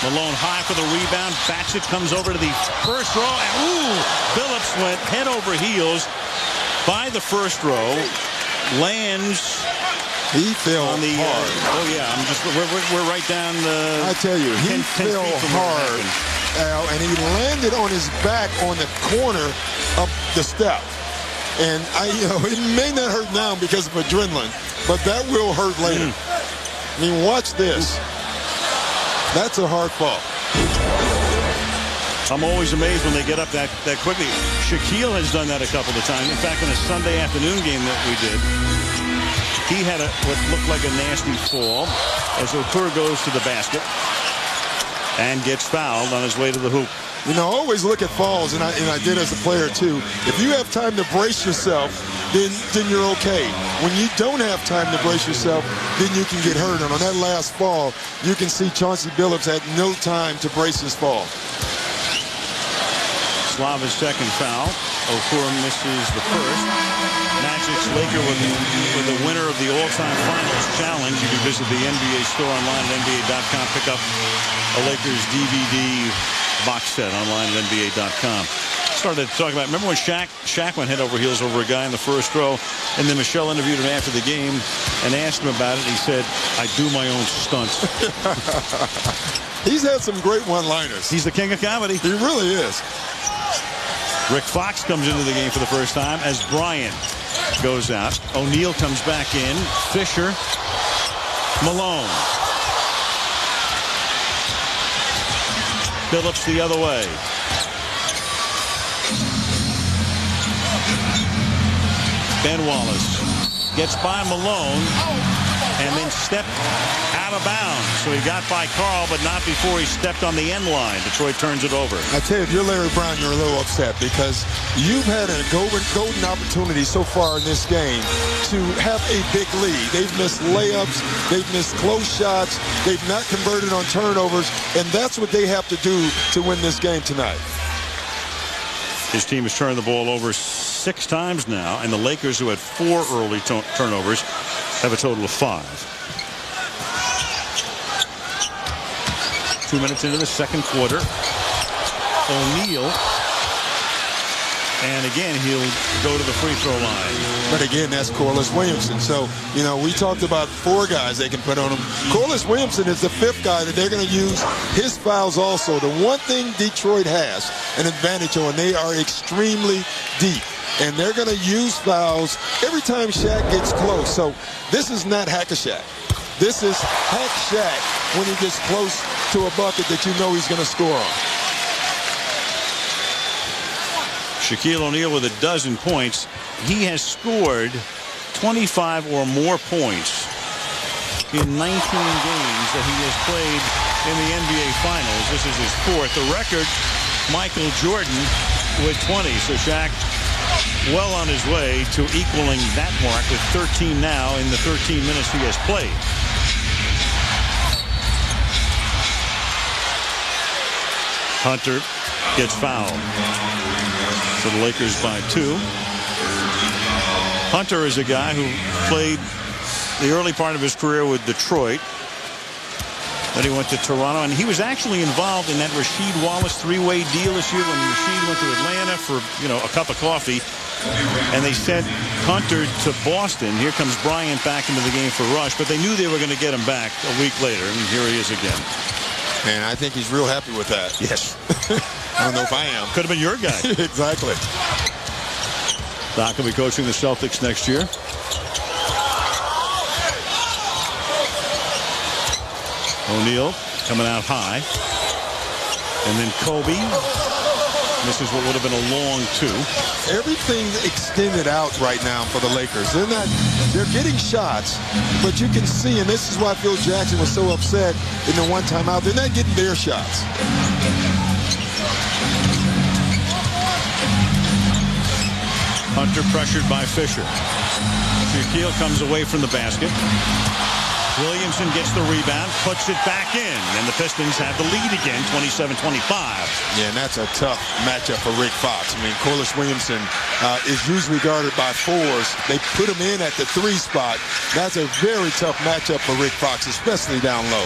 Malone high for the rebound. Bats it, comes over to the first row. And ooh, Billups went head over heels by the first row. Lands. He fell on the hard. Oh yeah, we're right down the. I tell you, he 10 fell hard, Al, and he landed on his back on the corner of the step. And it may not hurt now because of adrenaline, but that will hurt later. I mean, watch this. That's a hard fall. I'm always amazed when they get up that quickly. Shaquille has done that a couple of times. In fact, in a Sunday afternoon game that we did, he had what looked like a nasty fall as Okur goes to the basket and gets fouled on his way to the hoop. Always look at falls, and I did as a player too. If you have time to brace yourself, then you're okay. When you don't have time to brace yourself, then you can get hurt. And on that last fall, you can see Chauncey Billups had no time to brace his fall. Slava's second foul. Okur misses the first. Magic's Laker with the winner of the all-time finals challenge. You can visit the NBA store online at NBA.com. Pick up a Lakers DVD box set online at NBA.com. Started to talk about, remember when Shaq went head over heels over a guy in the first row, and then Michelle interviewed him after the game and asked him about it. He said, I do my own stunts. He's had some great one-liners. He's the king of comedy. He really is. Rick Fox comes into the game for the first time as Bryant goes out. O'Neal comes back in. Fisher. Malone. Billups the other way. Ben Wallace gets by Malone and then stepped out of bounds. So he got by Karl, but not before he stepped on the end line. Detroit turns it over. I tell you, if you're Larry Brown, you're a little upset because you've had a golden opportunity so far in this game to have a big lead. They've missed layups. They've missed close shots. They've not converted on turnovers, and that's what they have to do to win this game tonight. His team has turned the ball over 6 times now, and the Lakers, who had 4 early turnovers, have a total of 5. 2 minutes into the second quarter. O'Neal. And again, he'll go to the free throw line. But again, that's Corliss Williamson. So, we talked about 4 guys they can put on him. Corliss Williamson is the 5th guy that they're going to use his fouls also. The one thing Detroit has an advantage on, they are extremely deep. And they're going to use fouls every time Shaq gets close. So this is not hack-a-Shaq. This is hack Shaq when he gets close to a bucket that you know he's going to score on. Shaquille O'Neal with 12 points. He has scored 25 or more points in 19 games that he has played in the NBA Finals. This is his 4th. The record, Michael Jordan with 20. So Shaq well on his way to equaling that mark with 13 now in the 13 minutes he has played. Hunter gets fouled. So the Lakers by 2. Hunter is a guy who played the early part of his career with Detroit. Then he went to Toronto, and he was actually involved in that Rasheed Wallace 3-way deal this year when Rasheed went to Atlanta for, a cup of coffee. And they sent Hunter to Boston. Here comes Bryant back into the game for Rush, but they knew they were going to get him back a week later, and here he is again. And I think he's real happy with that. Yes. I don't know if I am. Could have been your guy. Exactly. Doc will be coaching the Celtics next year. O'Neal coming out high. And then Kobe. This is what would have been a long 2. Everything's extended out right now for the Lakers. They're getting shots, but you can see, and this is why Phil Jackson was so upset in the one timeout, they're not getting their shots. Hunter pressured by Fisher. Shaquille comes away from the basket. Williamson gets the rebound, puts it back in, and the Pistons have the lead again, 27-25. Yeah, and that's a tough matchup for Rick Fox. I mean, Corliss Williamson is usually guarded by 4s. They put him in at the 3 spot. That's a very tough matchup for Rick Fox, especially down low.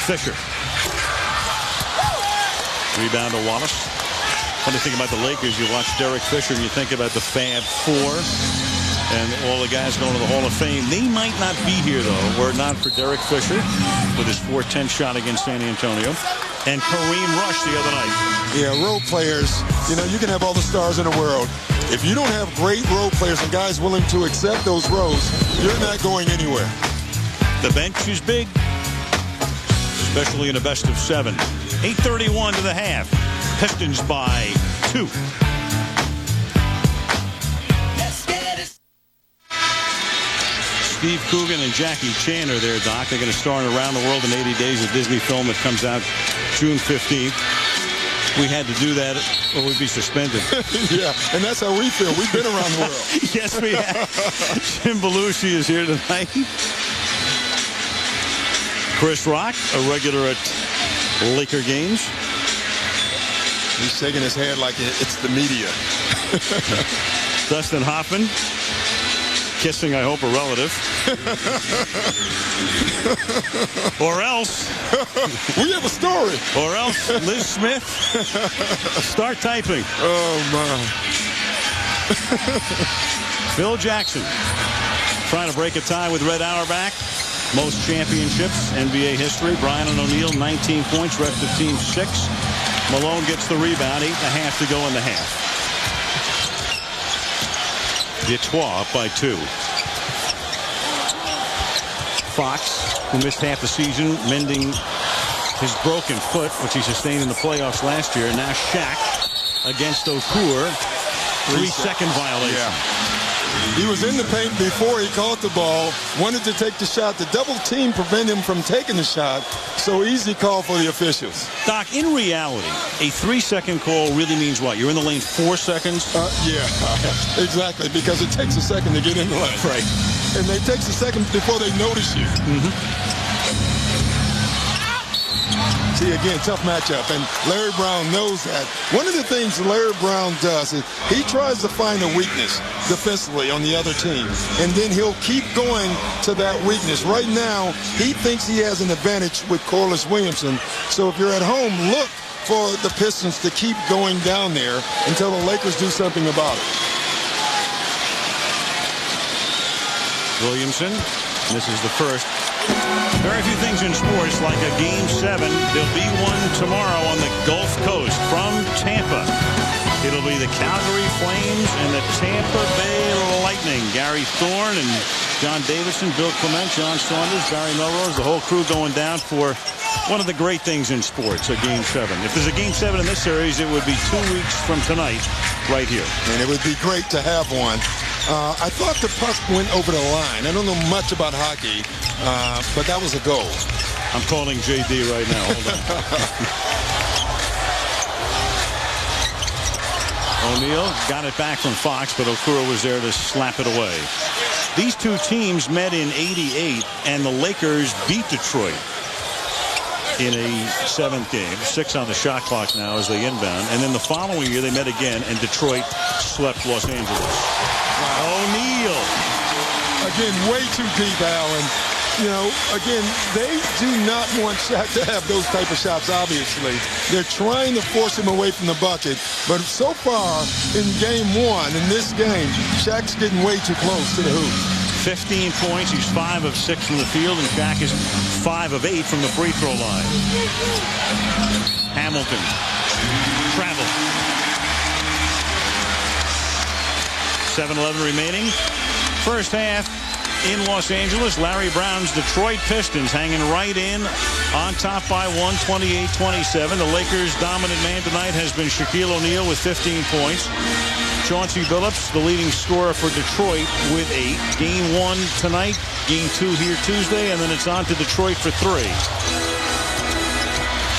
Fisher. Rebound to Wallace. Funny thing about the Lakers, you watch Derek Fisher and you think about the Fab 4 and all the guys going to the Hall of Fame. They might not be here, though, were it not for Derek Fisher with his .410 shot against San Antonio. and Kareem Rush the other night. Yeah, role players, you know, you can have all the stars in the world. If you don't have great role players and guys willing to accept those roles, you're not going anywhere. The bench is big, especially in a best of 7. 8:31 to the half. Pistons by 2. Steve Coogan and Jackie Chan are there, Doc. They're going to star in Around the World in 80 Days, a Disney film that comes out June 15th. We had to do that or we'd be suspended. Yeah, and that's how we feel. We've been around the world. Yes, we have. Jim Belushi is here tonight. Chris Rock, a regular at Laker games. He's shaking his head like it's the media. Dustin Hoffman, kissing, I hope, a relative. Or else. We have a story. Or else Liz Smith. Start typing. Oh, my. Phil Jackson trying to break a tie with Red Auerbach. Most championships, NBA history. Bryant and O'Neal, 19 points. Rest of team 6. Malone gets the rebound. 8.5 to go in the half. Detroit up by 2. Fox, who missed half the season, mending his broken foot, which he sustained in the playoffs last year. Now Shaq against Okur. 3-second violation. Yeah. He was in the paint before he caught the ball, wanted to take the shot. The double team prevented him from taking the shot. So easy call for the officials. Doc, in reality, a 3-second call really means what? You're in the lane 4 seconds? Yeah, exactly, because it takes a second to get in the lane. Right. And it takes a second before they notice you. See, again, tough matchup, and Larry Brown knows that. One of the things Larry Brown does is he tries to find a weakness defensively on the other team, and then he'll keep going to that weakness. Right now, he thinks he has an advantage with Corliss Williamson. So if you're at home, look for the Pistons to keep going down there until the Lakers do something about it. Williamson, this is the first. Very few things in sports like a Game 7. There'll be one tomorrow on the Gulf Coast from Tampa. It'll be the Calgary Flames and the Tampa Bay Lightning. Gary Thorne and John Davidson, Bill Clement, John Saunders, Barry Melrose, the whole crew going down for one of the great things in sports, a Game 7. If there's a Game 7 in this series, it would be 2 weeks from tonight right here. And it would be great to have one. I thought the puck went over the line. I don't know much about hockey, but that was a goal. I'm calling JD right now. Hold on. O'Neal got it back from Fox, but Okura was there to slap it away. These two teams met in '88, and the Lakers beat Detroit in a 7th game. 6 on the shot clock now as they inbound. And then the following year, they met again, and Detroit swept Los Angeles. O'Neal. Again, way too deep, Allen. You know, again, they do not want Shaq to have those type of shots, obviously. They're trying to force him away from the bucket. But so far, in Game 1, in this game, Shaq's getting way too close to the hoop. 15 points. He's 5 of 6 from the field, and Shaq is 5 of 8 from the free throw line. Hamilton. Travel. 7:11 remaining. First half in Los Angeles. Larry Brown's Detroit Pistons hanging right in on top by 1, 28-27. The Lakers' dominant man tonight has been Shaquille O'Neal with 15 points. Chauncey Billups, the leading scorer for Detroit, with 8. Game 1 tonight, Game 2 here Tuesday, and then it's on to Detroit for 3.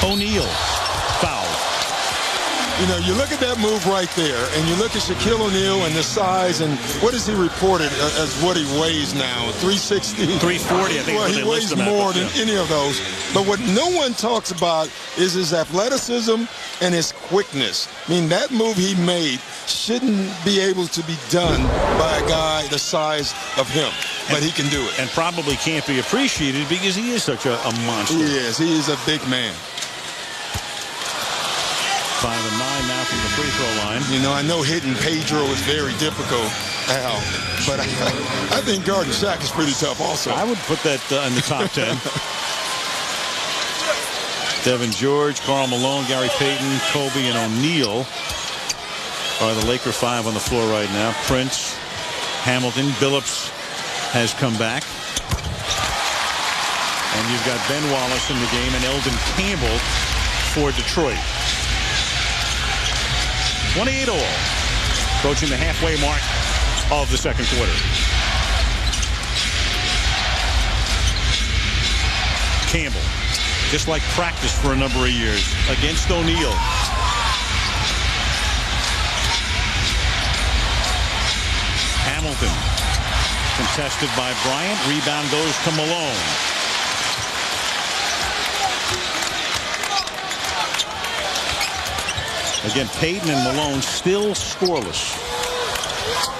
O'Neal, foul. You know, you look at that move right there, and you look at Shaquille O'Neal and the size, and what is he reported as what he weighs now? 360? 340, I think. Well, he weighs more than any of those. But what no one talks about is his athleticism and his quickness. I mean, that move he made shouldn't be able to be done by a guy the size of him, but he can do it. And probably can't be appreciated because he is such a monster. He is. He is a big man. 5 and 9 now from the free throw line. You know, I know hitting Pedro is very difficult, Al, but I think guarding Shaq is pretty tough also. I would put that in the top 10. Devin George, Karl Malone, Gary Payton, Kobe, and O'Neal are the Laker 5 on the floor right now. Prince, Hamilton, Billups has come back. And you've got Ben Wallace in the game and Eldon Campbell for Detroit. 28 all. Approaching the halfway mark of the second quarter. Campbell, just like practice for a number of years, against O'Neal. Hamilton, contested by Bryant. Rebound goes to Malone. Again, Payton and Malone still scoreless.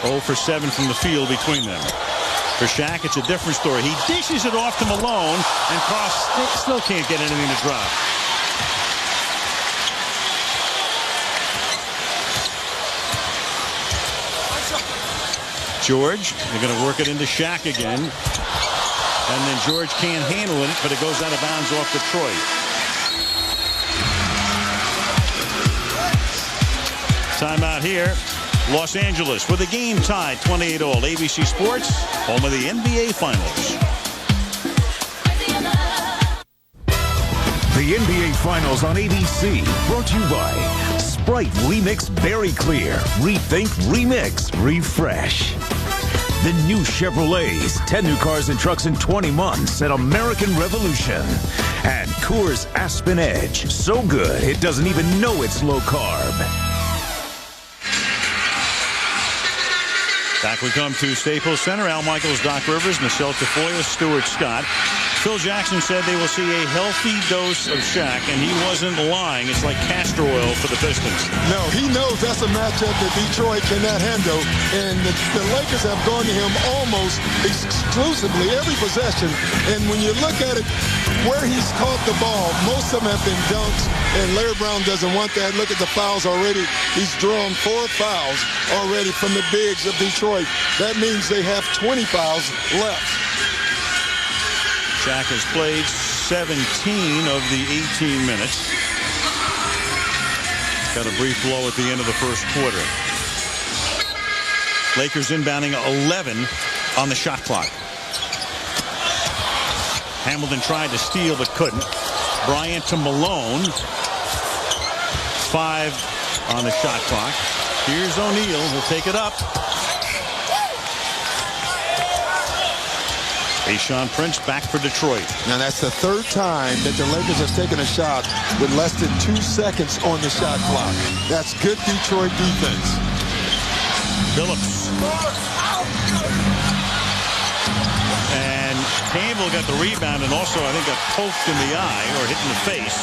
0 for 7 from the field between them. For Shaq, it's a different story. He dishes it off to Malone, and Cross still can't get anything to drop. George, they're going to work it into Shaq again. And then George can't handle it, but it goes out of bounds off Detroit. Timeout here. Los Angeles with a game tied 28 all. ABC Sports, home of the NBA Finals. The NBA Finals on ABC, brought to you by Sprite Remix Berry Clear. Rethink, remix, refresh. The new Chevrolets, 10 new cars and trucks in 20 months at American Revolution. And Coors Aspen Edge, so good it doesn't even know it's low carb. Back we come to Staples Center. Al Michaels, Doc Rivers, Michelle Tafoya, Stuart Scott. Phil Jackson said they will see a healthy dose of Shaq, and he wasn't lying. It's like castor oil for the Pistons. No, he knows that's a matchup that Detroit cannot handle, and the Lakers have gone to him almost exclusively every possession. And when you look at it, where he's caught the ball, most of them have been dunks, and Larry Brown doesn't want that. Look at the fouls already. He's drawn 4 fouls already from the bigs of Detroit. That means they have 20 fouls left. Shaq has played 17 of the 18 minutes. Got a brief blow at the end of the first quarter. Lakers inbounding 11 on the shot clock. Hamilton tried to steal but couldn't. Bryant to Malone. 5 on the shot clock. Here's O'Neal. He'll take it up. Tayshaun Prince back for Detroit. Now that's the 3rd time that the Lakers have taken a shot with less than 2 seconds on the shot clock. That's good Detroit defense. Billups. And Campbell got the rebound and also I think got poked in the eye or hit in the face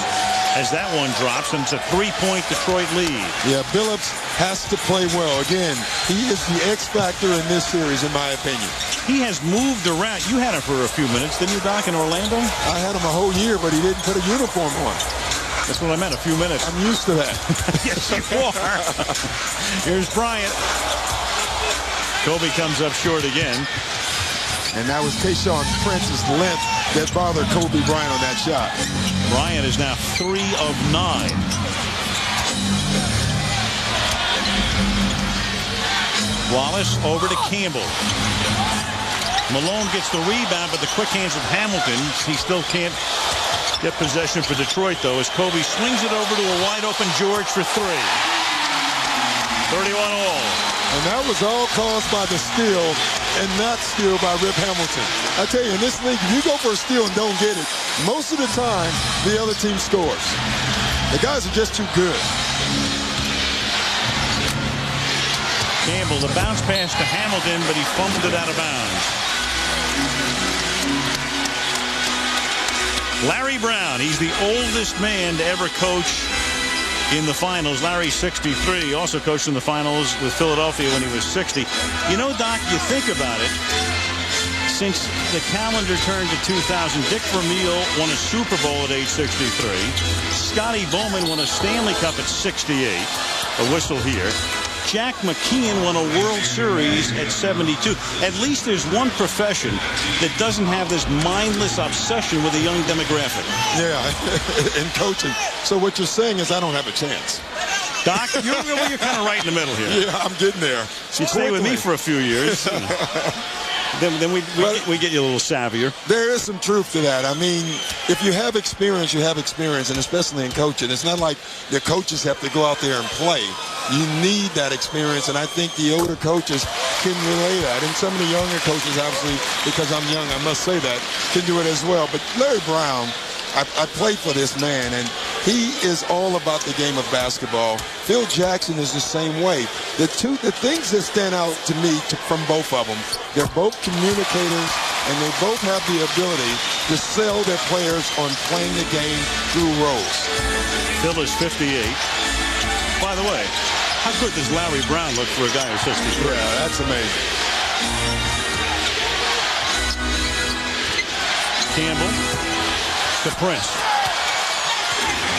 as that one drops, and it's a 3-point Detroit lead. Yeah, Billups has to play well. Again, he is the X factor in this series, in my opinion. He has moved around. You had him for a few minutes, didn't you, Doc, in Orlando? I had him a whole year, but he didn't put a uniform on. That's what I meant, a few minutes. I'm used to that. Yes, you are. Here's Bryant. Kobe comes up short again. And that was Tayshaun Prince's length that bothered Kobe Bryant on that shot. Bryant is now 3 of 9. Wallace over to Campbell. Malone gets the rebound, but the quick hands of Hamilton. He still can't get possession for Detroit, though, as Kobe swings it over to a wide-open George for 3. 31 all. And that was all caused by the steal and not steal by Rip Hamilton. I tell you, in this league, if you go for a steal and don't get it, most of the time, the other team scores. The guys are just too good. Campbell, the bounce pass to Hamilton, but he fumbled it out of bounds. Larry Brown, he's the oldest man to ever coach in the finals. Larry's 63. Also coached in the finals with Philadelphia when he was 60. You know, Doc, you think about it. Since the calendar turned to 2000, Dick Vermeil won a Super Bowl at age 63. Scotty Bowman won a Stanley Cup at 68. A whistle here. Jack McKeon won a World Series at 72. At least there's one profession that doesn't have this mindless obsession with a young demographic. Yeah, in coaching. So what you're saying is I don't have a chance. Doc, you're kind of right in the middle here. Yeah, I'm getting there. You stay with me for a few years. Then we get you a little savvier. There is some truth to that. I mean, if you have experience, you have experience, and especially in coaching. It's not like the coaches have to go out there and play. You need that experience, and I think the older coaches can relay that. And some of the younger coaches, obviously, because I'm young, I must say that, can do it as well. But Larry Brown, I played for this man, and he is all about the game of basketball. Phil Jackson is the same way. The things that stand out to me from both of them, they're both communicators, and they both have the ability to sell their players on playing the game through roles. Phil is 58. By the way, how good does Larry Brown look for a guy who's 63? Yeah, that's amazing. Campbell to Prince.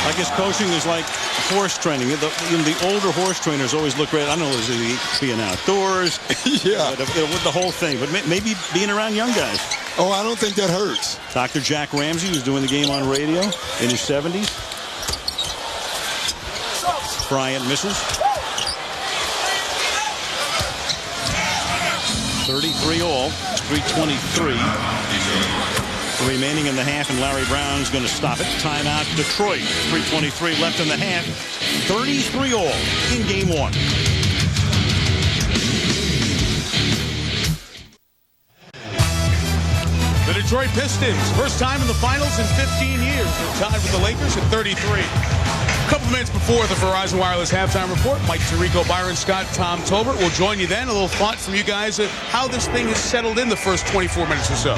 I guess coaching is like horse training. The older horse trainers always look great. I don't know, is it being outdoors? Yeah. With the whole thing. But maybe being around young guys. Oh, I don't think that hurts. Dr. Jack Ramsey was doing the game on radio in his 70s. Bryant misses. 33 all, 3:23 remaining in the half, and Larry Brown's going to stop it. Timeout, Detroit. 3:23 left in the half. 33 all in game one. The Detroit Pistons, first time in the finals in 15 years. They're tied with the Lakers at 33. A couple minutes before the Verizon Wireless halftime report, Mike Tirico, Byron Scott, Tom Tolbert will join you then. A little thought from you guys of how this thing has settled in the first 24 minutes or so.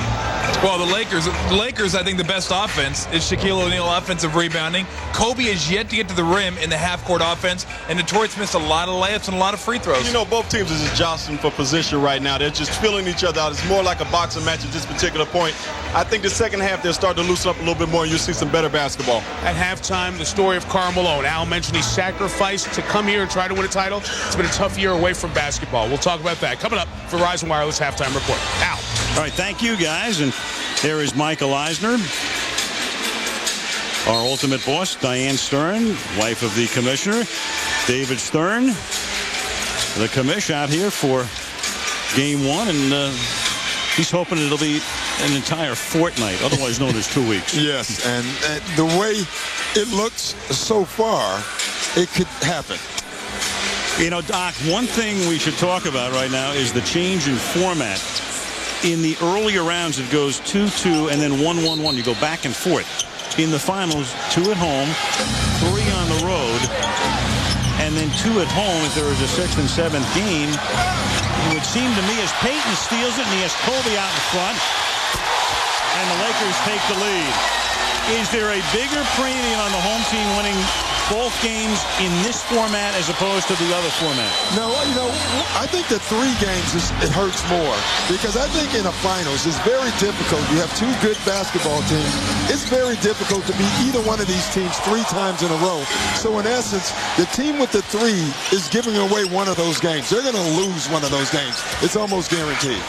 Well, the Lakers, I think the best offense is Shaquille O'Neal offensive rebounding. Kobe has yet to get to the rim in the half-court offense, and Detroit's missed a lot of layups and a lot of free throws. You know, both teams are just jostling for position right now. They're just filling each other out. It's more like a boxing match at this particular point. I think the second half they'll start to loosen up a little bit more, and you'll see some better basketball. At halftime, the story of Karl Malone. Al mentioned he sacrificed to come here and try to win a title. It's been a tough year away from basketball. We'll talk about that coming up. Verizon Wireless halftime report. Al. All right, thank you, guys. And there is Michael Eisner, our ultimate boss, Diane Stern, wife of the commissioner, David Stern, the commish out here for game one, and he's hoping it'll be an entire fortnight, otherwise known as 2 weeks. Yes, and the way it looks so far, it could happen. You know, Doc, one thing we should talk about right now is the change in format. In the earlier rounds, it goes 2-2 and then 1-1-1. You go back and forth. In the finals, 2 at home, 3 on the road, and then 2 at home if there was a 6th and 7th game. It would seem to me as Payton steals it and he has Kobe out in front, and the Lakers take the lead. Is there a bigger premium on the home team winning both games in this format as opposed to the other format? No, you know, I think the 3 games, it hurts more. Because I think in the finals, it's very difficult. You have 2 good basketball teams. It's very difficult to beat either one of these teams 3 times in a row. So in essence, the team with the 3 is giving away one of those games. They're going to lose one of those games. It's almost guaranteed.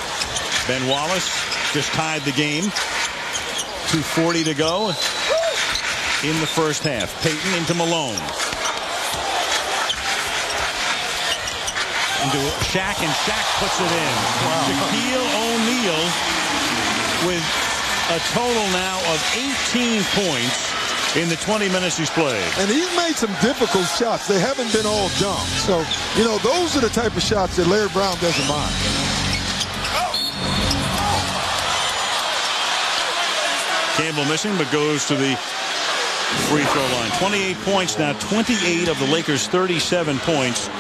Ben Wallace just tied the game. 2:40 to go in the first half. Payton into Malone. Into Shaq, and Shaq puts it in. Wow. Shaquille O'Neal with a total now of 18 points in the 20 minutes he's played. And he's made some difficult shots. They haven't been all dunks. So, you know, those are the type of shots that Larry Brown doesn't mind. Campbell missing, but goes to the free throw line. 28 points now, 28 of the Lakers' 37 points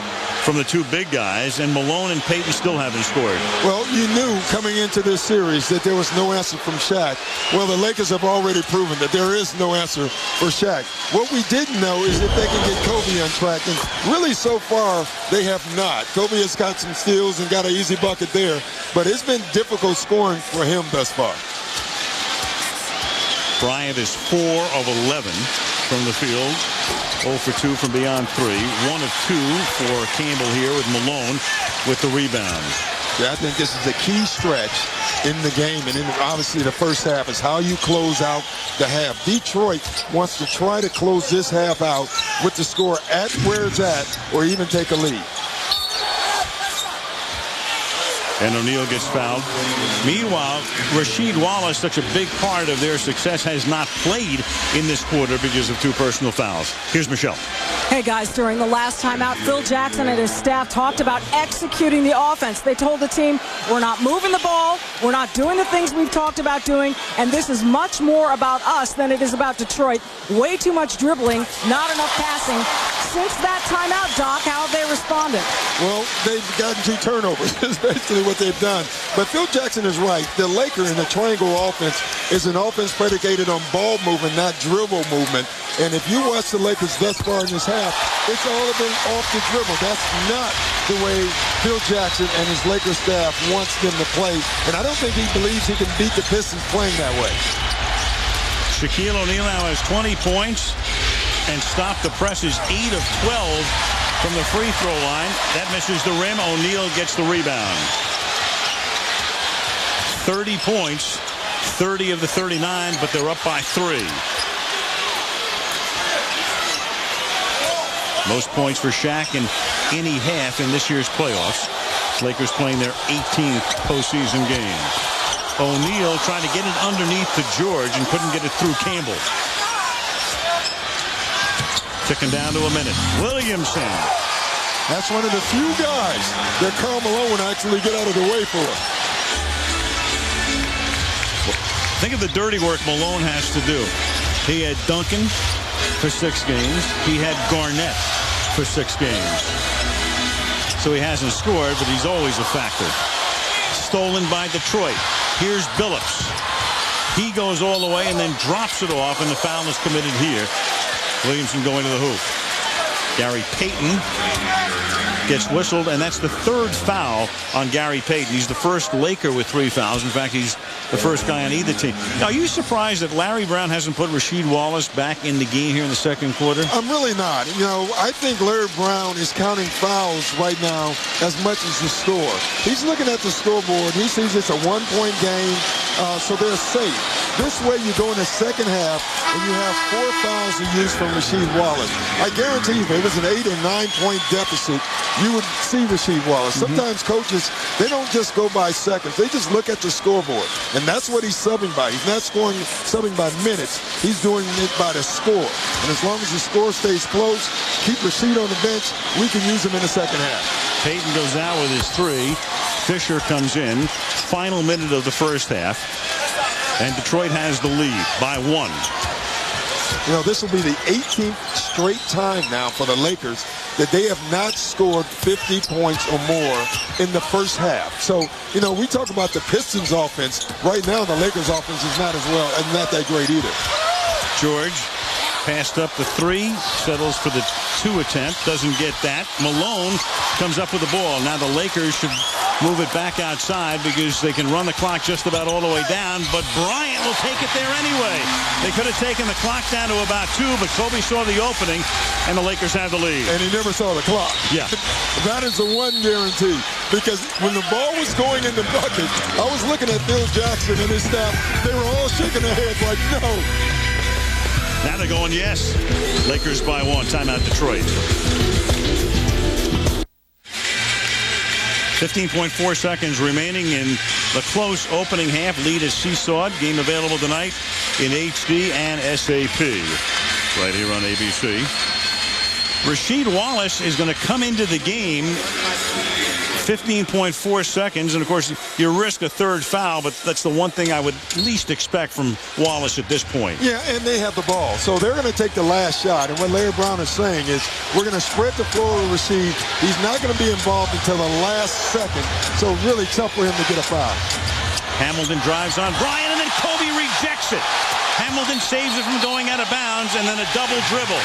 from the 2 big guys, and Malone and Payton still haven't scored. Well, you knew coming into this series that there was no answer from Shaq. Well, the Lakers have already proven that there is no answer for Shaq. What we didn't know is if they can get Kobe on track, and really so far they have not. Kobe has got some steals and got an easy bucket there, but it's been difficult scoring for him thus far. Bryant is 4 of 11 from the field. 0 for 2 from beyond 3. 1 of 2 for Campbell here with Malone with the rebound. Yeah, I think this is a key stretch in the game, and obviously the first half is how you close out the half. Detroit wants to try to close this half out with the score at where it's at, or even take a lead. And O'Neal gets fouled. Meanwhile, Rasheed Wallace, such a big part of their success, has not played in this quarter because of 2 personal fouls. Here's Michelle. Hey, guys, during the last timeout, Phil Jackson and his staff talked about executing the offense. They told the team, we're not moving the ball, we're not doing the things we've talked about doing, and this is much more about us than it is about Detroit. Way too much dribbling, not enough passing. Since that timeout, Doc, how have they responded? Well, they've gotten 2 turnovers. That's basically what they've done. But Phil Jackson is right. The Laker in the triangle offense is an offense predicated on ball movement, not dribble movement. And if you watch the Lakers thus far in this half, it's all been off the dribble. That's not the way Phil Jackson and his Lakers staff wants them to play. And I don't think he believes he can beat the Pistons playing that way. Shaquille O'Neal now has 20 points and stopped the presses 8 of 12 from the free throw line. That misses the rim. O'Neal gets the rebound. 30 points, 30 of the 39, but they're up by 3. Most points for Shaq in any half in this year's playoffs. Lakers playing their 18th postseason game. O'Neal trying to get it underneath to George and couldn't get it through Campbell. Ticking down to a minute. Williamson. That's one of the few guys that Karl Malone would actually get out of the way for. Think of the dirty work Malone has to do. He had Duncan for 6 games. He had Garnett for 6 games. So he hasn't scored, but he's always a factor. Stolen by Detroit. Here's Billups. He goes all the way and then drops it off, and the foul is committed here. Williamson going to the hoop. Gary Payton gets whistled, and that's the 3rd foul on Gary Payton. He's the first Laker with 3 fouls. In fact, he's the first guy on either team. Now, are you surprised that Larry Brown hasn't put Rasheed Wallace back in the game here in the second quarter? I'm really not. You know, I think Larry Brown is counting fouls right now as much as the score. He's looking at the scoreboard. He sees it's a 1-point game, so they're safe. This way, you go in the second half, and you have 4 fouls to use from Rasheed Wallace. I guarantee you, if it was an 8 or 9-point deficit, you would see Rasheed Wallace. Sometimes coaches, they don't just go by seconds. They just look at the scoreboard. And that's what he's subbing by. He's not subbing by minutes. He's doing it by the score. And as long as the score stays close, keep Rasheed on the bench, we can use him in the second half. Payton goes out with his 3. Fisher comes in. Final minute of the first half. And Detroit has the lead by 1. You know, this will be the 18th straight time now for the Lakers that they have not scored 50 points or more in the first half. So, you know, we talk about the Pistons offense. Right now, the Lakers offense is not as well and not that great either. George passed up the 3, settles for the 2 attempt, doesn't get that. Malone comes up with the ball. Now the Lakers should move it back outside because they can run the clock just about all the way down, but Bryant will take it there anyway. They could have taken the clock down to about 2, but Kobe saw the opening, and the Lakers have the lead. And he never saw the clock. Yeah. That is the one guarantee, because when the ball was going in the bucket, I was looking at Phil Jackson and his staff. They were all shaking their heads like, no. Now they're going, yes. Lakers by 1. Timeout, Detroit. 15.4 seconds remaining in the close opening half. Lead is seesawed. Game available tonight in HD and SAP. Right here on ABC. Rasheed Wallace is going to come into the game 15.4 seconds, and of course you risk a 3rd foul, but that's the one thing I would least expect from Wallace at this point. Yeah, and they have the ball, so they're going to take the last shot. And what Larry Brown is saying is we're going to spread the floor with Rasheed. He's not going to be involved until the last second, so really tough for him to get a foul. Hamilton drives on Bryant, and then Kobe rejects it. Hamilton saves it from going out of bounds, and then a double dribble.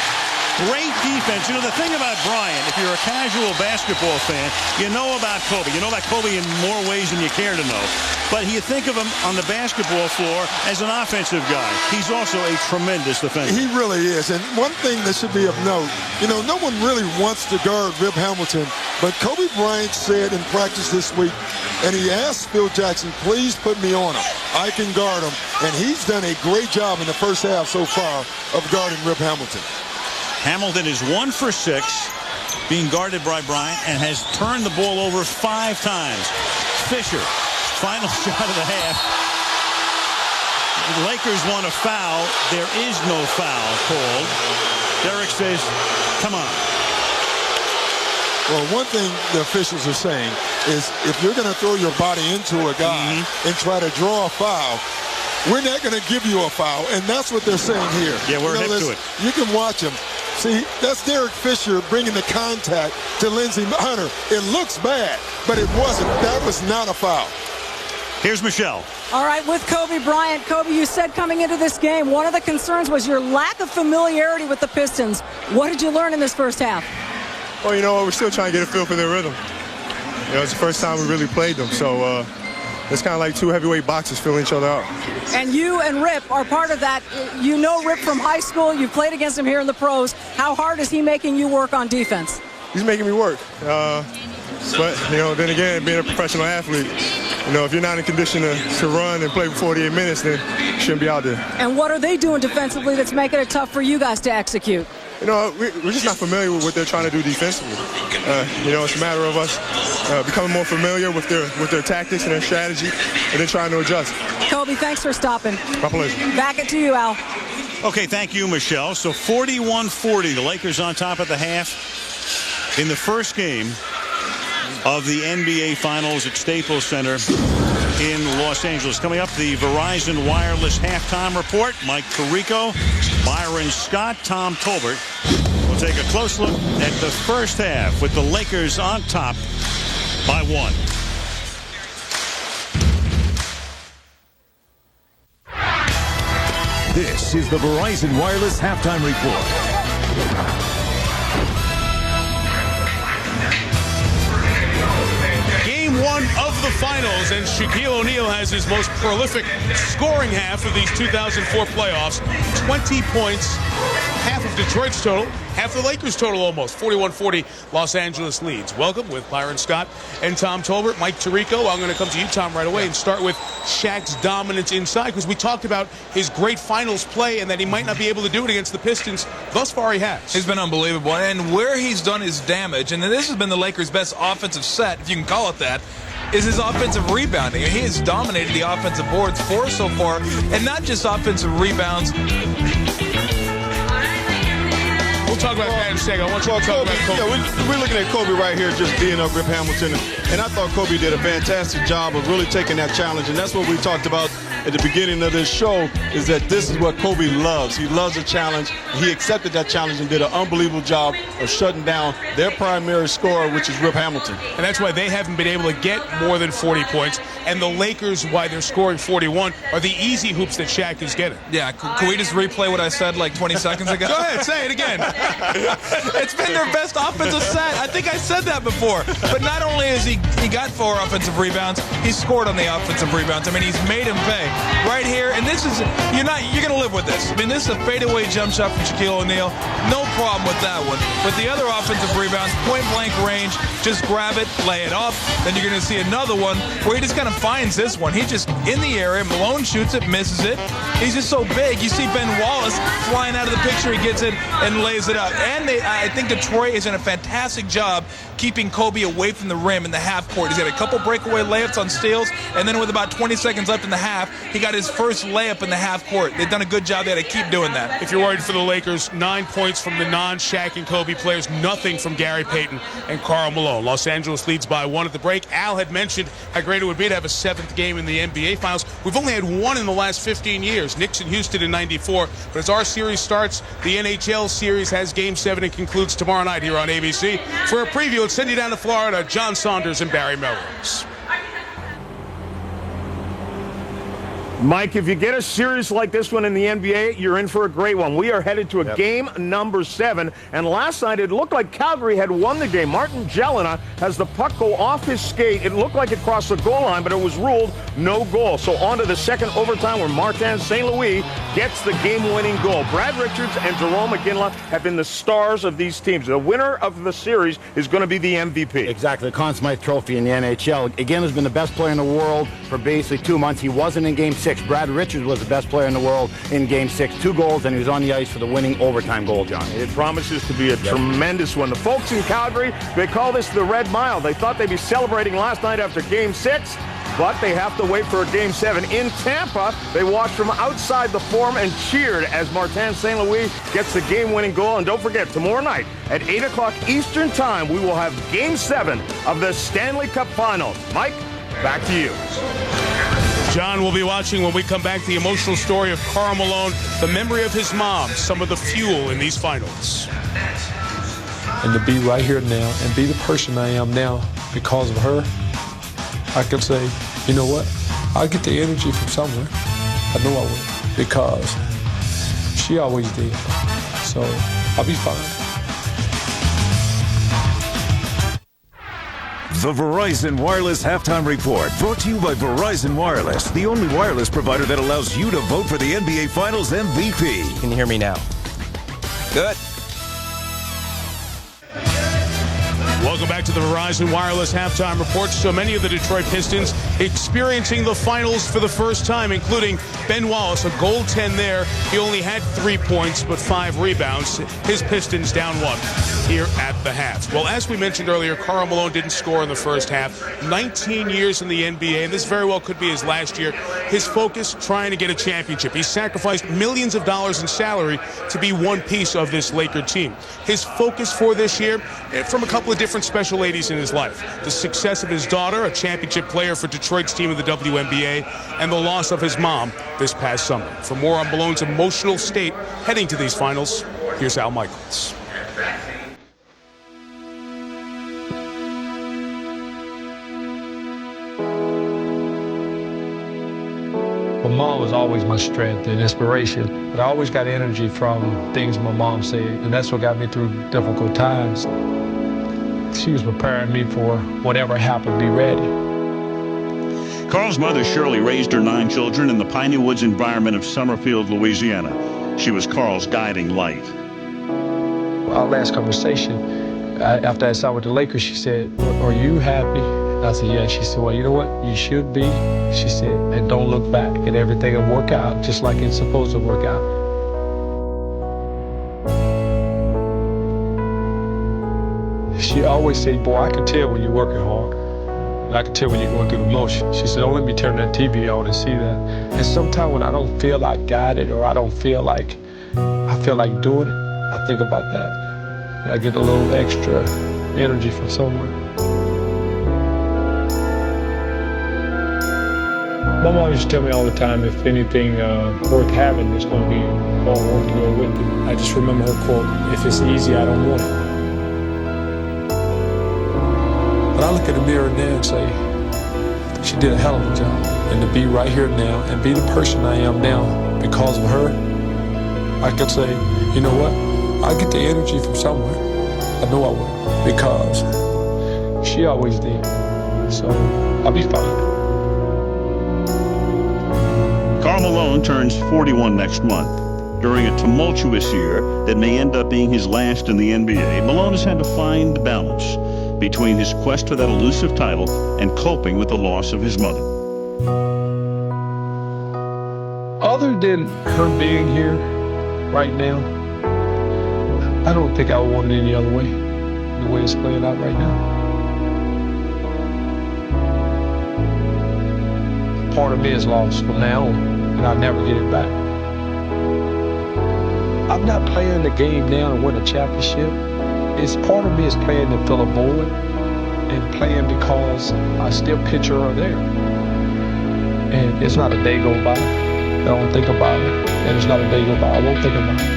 Great defense. You know, the thing about Bryant, if you're a casual basketball fan, you know about Kobe. You know about Kobe in more ways than you care to know. But you think of him on the basketball floor as an offensive guy. He's also a tremendous defender. He really is. And one thing that should be of note, you know, no one really wants to guard Rip Hamilton, but Kobe Bryant said in practice this week, and he asked Phil Jackson, please put me on him. I can guard him. And he's done a great job in the first half so far of guarding Rip Hamilton. Hamilton is 1 for 6 being guarded by Bryant and has turned the ball over 5 times. Fisher, final shot of the half. The Lakers want a foul. There is no foul called. Derek says, come on. Well, one thing the officials are saying is if you're going to throw your body into a guy and try to draw a foul, we're not going to give you a foul. And that's what they're saying here. Yeah, we're hip to it. You can watch him. See, that's Derek Fisher bringing the contact to Lindsey Hunter. It looks bad, but it wasn't. That was not a foul. Here's Michelle. All right, with Kobe Bryant. Kobe, you said coming into this game, one of the concerns was your lack of familiarity with the Pistons. What did you learn in this first half? Well, you know, we're still trying to get a feel for their rhythm. You know, it's the first time we really played them, so it's kind of like two heavyweight boxers filling each other out. And you and Rip are part of that. You know Rip from high school. You played against him here in the pros. How hard is he making you work on defense? He's making me work. But, you know, then again, being a professional athlete, you know, if you're not in condition to run and play for 48 minutes, then you shouldn't be out there. And what are they doing defensively that's making it tough for you guys to execute? You know, we're just not familiar with what they're trying to do defensively. You know, it's a matter of us becoming more familiar with their tactics and their strategy, and then trying to adjust. Kobe, thanks for stopping. My pleasure. Back it to you, Al. Okay, thank you, Michelle. So 41-40, the Lakers on top at the half in the first game of the NBA Finals at Staples Center in Los Angeles. Coming up, the Verizon Wireless halftime report. Mike Tirico, Byron Scott, Tom Tolbert. We'll take a close look at the first half with the Lakers on top by 1. This is the Verizon Wireless halftime report. Game 1 of the finals, and Shaquille O'Neal has his most prolific scoring half of these 2004 playoffs. 20 points, half of Detroit's total, half the Lakers' total almost. 41-40, Los Angeles leads. Welcome with Byron Scott and Tom Tolbert. Mike Tirico, I'm going to come to you, Tom, right away and start with Shaq's dominance inside, because we talked about his great finals play and that he might not be able to do it against the Pistons. Thus far, he has. He's been unbelievable. And where he's done his damage, and this has been the Lakers' best offensive set, if you can call it that, is his offensive rebounding. He has dominated the offensive boards for so far, and not just offensive rebounds. We'll talk about that in a second. I want you to talk about Kobe. Yeah, we're looking at Kobe right here just being up Rip Hamilton. And I thought Kobe did a fantastic job of really taking that challenge. And that's what we talked about at the beginning of this show, is that this is what Kobe loves. He loves a challenge. He accepted that challenge and did an unbelievable job of shutting down their primary scorer, which is Rip Hamilton. And that's why they haven't been able to get more than 40 points. And the Lakers, why they're scoring 41, are the easy hoops that Shaq is getting. Yeah, can we just replay what I said like 20 seconds ago? Go ahead, say it again. It's been their best offensive set. I think I said that before. But not only has he got 4 offensive rebounds, he's scored on the offensive rebounds. I mean, he's made him pay. Right here, and this is, you're going to live with this. I mean, this is a fadeaway jump shot from Shaquille O'Neal. No problem with that one. But the other offensive rebounds, point-blank range, just grab it, lay it up. Then you're going to see another one where he just kind of finds this one. He's just in the area. Malone shoots it, misses it. He's just so big. You see Ben Wallace flying out of the picture. He gets it and lays it up. And I think Detroit is doing a fantastic job keeping Kobe away from the rim in the half court. He's got a couple breakaway layups on steals, and then with about 20 seconds left in the half, he got his first layup in the half court. They've done a good job there to keep doing that. If you're worried for the Lakers, 9 points from the non-Shaq and Kobe players, nothing from Gary Payton and Karl Malone. Los Angeles leads by 1 at the break. Al had mentioned how great it would be to have a 7th game in the NBA Finals. We've only had 1 in the last 15 years. Knicks and Houston in '94. But as our series starts, the NHL series has Game 7 and concludes tomorrow night here on ABC. For a preview, let's send you down to Florida. John Saunders and Barry Melrose. Mike, if you get a series like this one in the NBA, you're in for a great one. We are headed to a game number 7. And last night, it looked like Calgary had won the game. Martin Jelena has the puck go off his skate. It looked like it crossed the goal line, but it was ruled no goal. So on to the second overtime where Martin St. Louis gets the game-winning goal. Brad Richards and Jerome McGinley have been the stars of these teams. The winner of the series is going to be the MVP. Exactly. The Conn Smythe Trophy in the NHL. Again, has been the best player in the world for basically 2 months. He wasn't in Game 6. Brad Richards was the best player in the world in Game 6. 2 goals, and he was on the ice for the winning overtime goal, John. It promises to be a tremendous one. The folks in Calgary, they call this the Red Mile. They thought they'd be celebrating last night after Game 6, but they have to wait for a Game 7. In Tampa, they watched from outside the Forum and cheered as Martin St. Louis gets the game-winning goal. And don't forget, tomorrow night at 8 o'clock Eastern Time, we will have Game 7 of the Stanley Cup Finals. Mike, back to you. John will be watching when we come back the emotional story of Karl Malone, the memory of his mom, some of the fuel in these finals. And to be right here now and be the person I am now because of her, I can say, you know what? I get the energy from somewhere. I know I will, because she always did. So I'll be fine. The Verizon Wireless Halftime Report, brought to you by Verizon Wireless, the only wireless provider that allows you to vote for the NBA Finals MVP. Can you hear me now? Good. Welcome back to the Verizon Wireless Halftime Report. So many of the Detroit Pistons experiencing the finals for the first time, including Ben Wallace, a goaltend there. He only had 3 points, but 5 rebounds. His Pistons down 1 here at the half. Well, as we mentioned earlier, Karl Malone didn't score in the first half. 19 years in the NBA, and this very well could be his last year. His focus, trying to get a championship. He sacrificed millions of dollars in salary to be one piece of this Laker team. His focus for this year, from a couple of different special ladies in his life. The success of his daughter, a championship player for Detroit's team in the WNBA, and the loss of his mom this past summer. For more on Malone's emotional state heading to these finals, here's Al Michaels. My mom was always my strength and inspiration, but I always got energy from things my mom said, and that's what got me through difficult times. She was preparing me for whatever happened, be ready. Karl's mother, Shirley, raised her 9 children in the Piney Woods environment of Summerfield, Louisiana. She was Karl's guiding light. Our last conversation, after I signed with the Lakers, she said, "Are you happy?" I said, "Yeah." She said, "Well, you know what? You should be." She said, "And don't look back, and everything will work out just like it's supposed to work out." She always said, "Boy, I can tell when you're working hard. I can tell when you're going through the motion." She said, "Don't let me turn that TV on and see that." And sometimes when I don't feel like got it, or I don't feel like doing it, I think about that. And I get a little extra energy from somewhere. My mom used to tell me all the time, if anything worth having is going to be hard work to go with it. I just remember her quote, "If it's easy, I don't want it." But I look in the mirror now and say, she did a hell of a job. And to be right here now and be the person I am now because of her, I can say, you know what? I get the energy from somewhere. I know I will, because she always did. So I'll be fine. Karl Malone turns 41 next month. During a tumultuous year that may end up being his last in the NBA, Malone has had to find balance between his quest for that elusive title and coping with the loss of his mother. Other than her being here right now, I don't think I would want it any other way, the way it's playing out right now. Part of me is lost from now on, and I'll never get it back. I'm not playing the game now to win a championship. It's part of me is playing to fill a void, and playing because I still picture her there. And it's not a day go by I don't think about her, and it's not a day go by I won't think about her.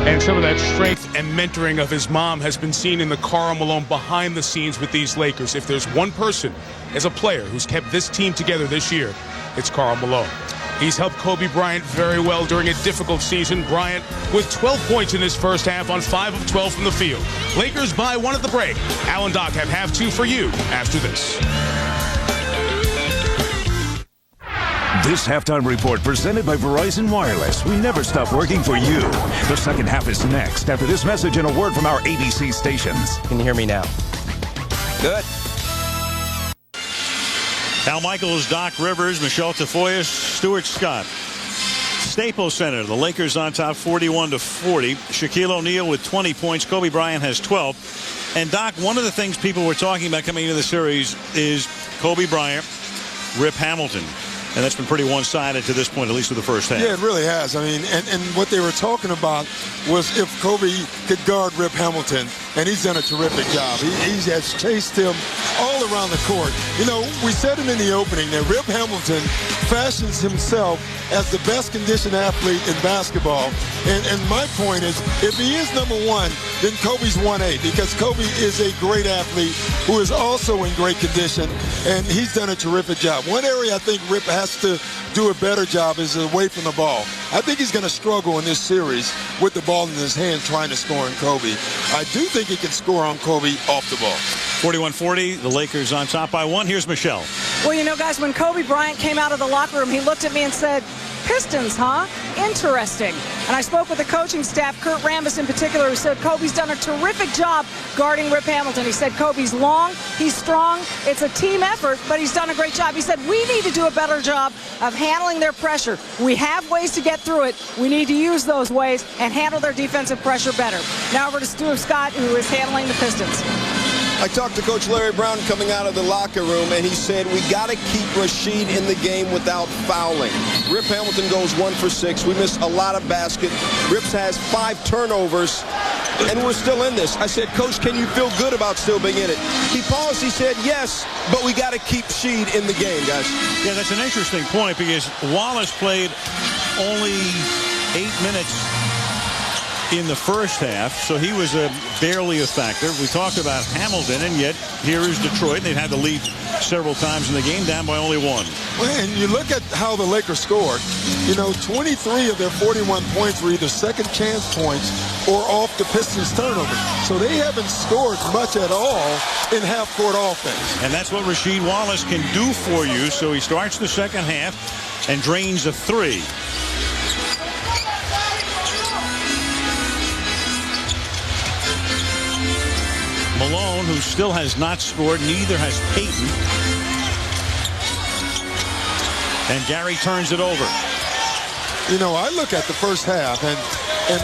And some of that strength and mentoring of his mom has been seen in the Karl Malone behind the scenes with these Lakers. If there's one person as a player who's kept this team together this year, it's Karl Malone. He's helped Kobe Bryant very well during a difficult season. Bryant with 12 points in his first half on 5 of 12 from the field. Lakers by 1 at the break. Al and Doc have half 2 for you after this. This halftime report presented by Verizon Wireless. We never stop working for you. The second half is next after this message and a word from our ABC stations. Can you hear me now? Good. Al Michaels, Doc Rivers, Michelle Tafoya, Stuart Scott. Staples Center, the Lakers on top 41-40. Shaquille O'Neal with 20 points. Kobe Bryant has 12. And Doc, one of the things people were talking about coming into the series is Kobe Bryant, Rip Hamilton. And that's been pretty one-sided to this point, at least for the first half. Yeah, it really has. I mean, and what they were talking about was if Kobe could guard Rip Hamilton, and he's done a terrific job. He has chased him all around the court. You know, we said it in the opening that Rip Hamilton fashions himself as the best conditioned athlete in basketball. And my point is, if he is number one, then Kobe's 1A, because Kobe is a great athlete who is also in great condition, and he's done a terrific job. One area I think Rip has to do a better job is away from the ball. I think he's going to struggle in this series with the ball in his hand trying to score on Kobe. I do think he can score on Kobe off the ball. 41-40, the Lakers on top by 1. Here's Michelle. Well, you know, guys, when Kobe Bryant came out of the locker room, he looked at me and said, Pistons, huh? Interesting. And I spoke with the coaching staff, Kurt Rambis in particular, who said Kobe's done a terrific job guarding Rip Hamilton. He said Kobe's long, he's strong, it's a team effort, but he's done a great job. He said we need to do a better job of handling their pressure. We have ways to get through it. We need to use those ways and handle their defensive pressure better. Now over to Stuart Scott, who is handling the Pistons. I talked to Coach Larry Brown coming out of the locker room, and he said we got to keep Rasheed in the game without fouling. Rip Hamilton goes 1 for 6. We missed a lot of baskets. Rips has 5 turnovers, and we're still in this. I said, Coach, can you feel good about still being in it? He paused. He said, yes, but we got to keep Sheed in the game, guys. Yeah, that's an interesting point because Wallace played only 8 minutes in the first half, so he was barely a factor. We talked about Hamilton, and yet here is Detroit. They've had the lead several times in the game, down by only 1. Well, and you look at how the Lakers scored. You know, 23 of their 41 points were either second chance points or off the Pistons turnover. So they haven't scored much at all in half-court offense. And that's what Rasheed Wallace can do for you. So he starts the second half and drains a 3. Malone, who still has not scored, neither has Payton. And Gary turns it over. You know, I look at the first half, and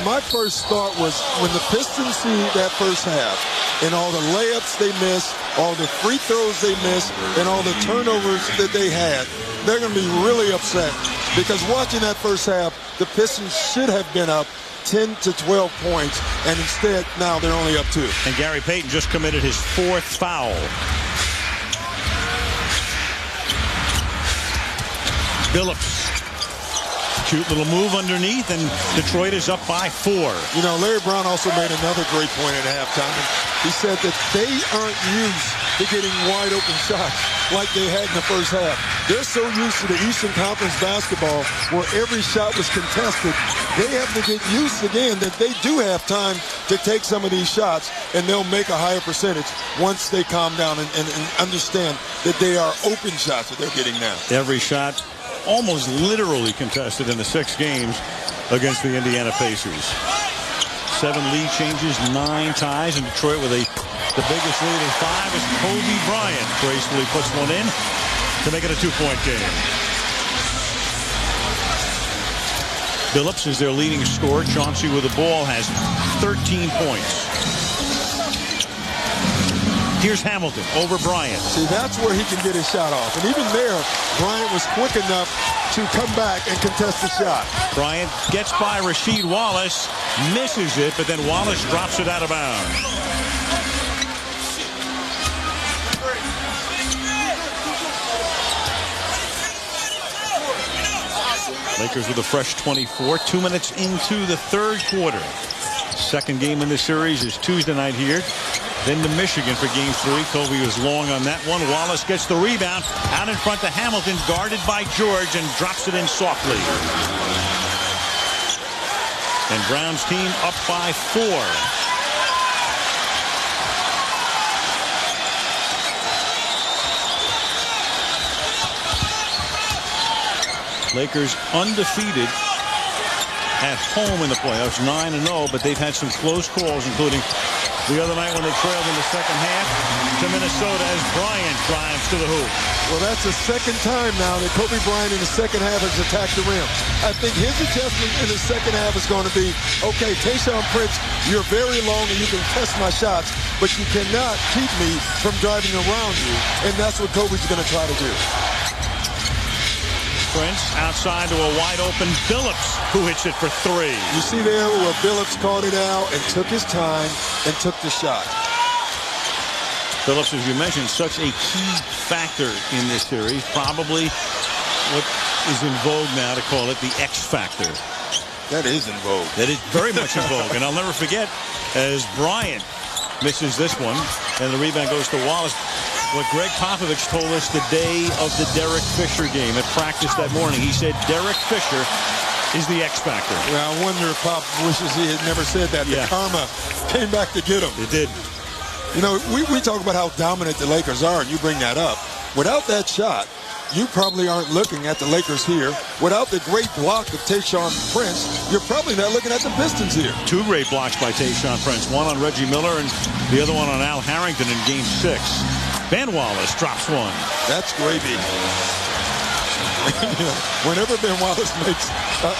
my first thought was when the Pistons see that first half and all the layups they missed, all the free throws they missed, and all the turnovers that they had, they're going to be really upset. Because watching that first half, the Pistons should have been up 10 to 12 points, and instead now they're only up 2. And Gary Payton just committed his 4th foul. Billups. Cute little move underneath, and Detroit is up by 4. You know, Larry Brown also made another great point at halftime. He said that they aren't used to getting wide open shots like they had in the first half. They're so used to the Eastern Conference basketball where every shot was contested. They have to get used again that they do have time to take some of these shots, and they'll make a higher percentage once they calm down and understand that they are open shots that they're getting now. Every shot almost literally contested in the 6 games against the Indiana Pacers. 7 lead changes, 9 ties, and Detroit with the biggest lead of 5 as Kobe Bryant gracefully puts one in to make it a 2-point game. Billups is their leading scorer. Chauncey with the ball has 13 points. Here's Hamilton over Bryant. See, that's where he can get his shot off. And even there, Bryant was quick enough to come back and contest the shot. Bryant gets by Rasheed Wallace, misses it, but then Wallace drops it out of bounds. Lakers with a fresh 24, 2 minutes into the third quarter. Second game in this series is Tuesday night here. Then to Michigan for game 3. Kobe was long on that one. Wallace gets the rebound out in front to Hamilton, guarded by George, and drops it in softly. And Brown's team up by 4. Lakers undefeated at home in the playoffs, 9-0, but they've had some close calls, including the other night when they trailed in the second half to Minnesota as Bryant drives to the hoop. Well, that's the second time now that Kobe Bryant in the second half has attacked the rim. I think his adjustment in the second half is going to be, okay, Tayshaun Prince, you're very long and you can test my shots, but you cannot keep me from driving around you, and that's what Kobe's going to try to do. Prince outside to a wide-open Billups, who hits it for 3. You see there where Billups caught it out and took his time and took the shot. Billups, as you mentioned, such a key factor in this series. Probably what is in vogue now to call it the X factor. That is in vogue. That is very much in vogue. And I'll never forget, as Bryant misses this one, and the rebound goes to Wallace, what Greg Popovich told us the day of the Derek Fisher game at practice that morning. He said Derek Fisher is the X factor. Yeah, I wonder if Pop wishes he had never said that. The karma came back to get him. It did. You know, we talk about how dominant the Lakers are, and you bring that up. Without that shot, you probably aren't looking at the Lakers here. Without the great block of Tayshaun Prince, you're probably not looking at the Pistons here. 2 great blocks by Tayshaun Prince. One on Reggie Miller and the other one on Al Harrington in game 6. Ben Wallace drops one. That's gravy. Whenever Ben Wallace makes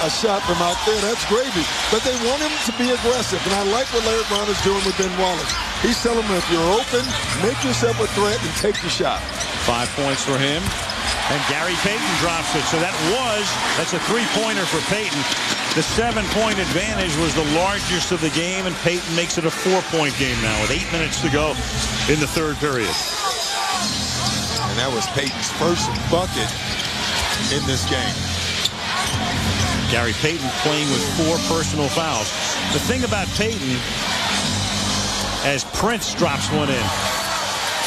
a shot from out there, that's gravy. But they want him to be aggressive, and I like what Larry Brown is doing with Ben Wallace. He's telling him, if you're open, make yourself a threat and take the shot. 5 points for him. And Gary Payton drops it. So that's a 3-pointer for Payton. The 7-point advantage was the largest of the game, and Payton makes it a 4-point game now with 8 minutes to go in the 3rd period. And that was Payton's first bucket in this game. Gary Payton playing with 4 personal fouls. The thing about Payton, as Prince drops one in,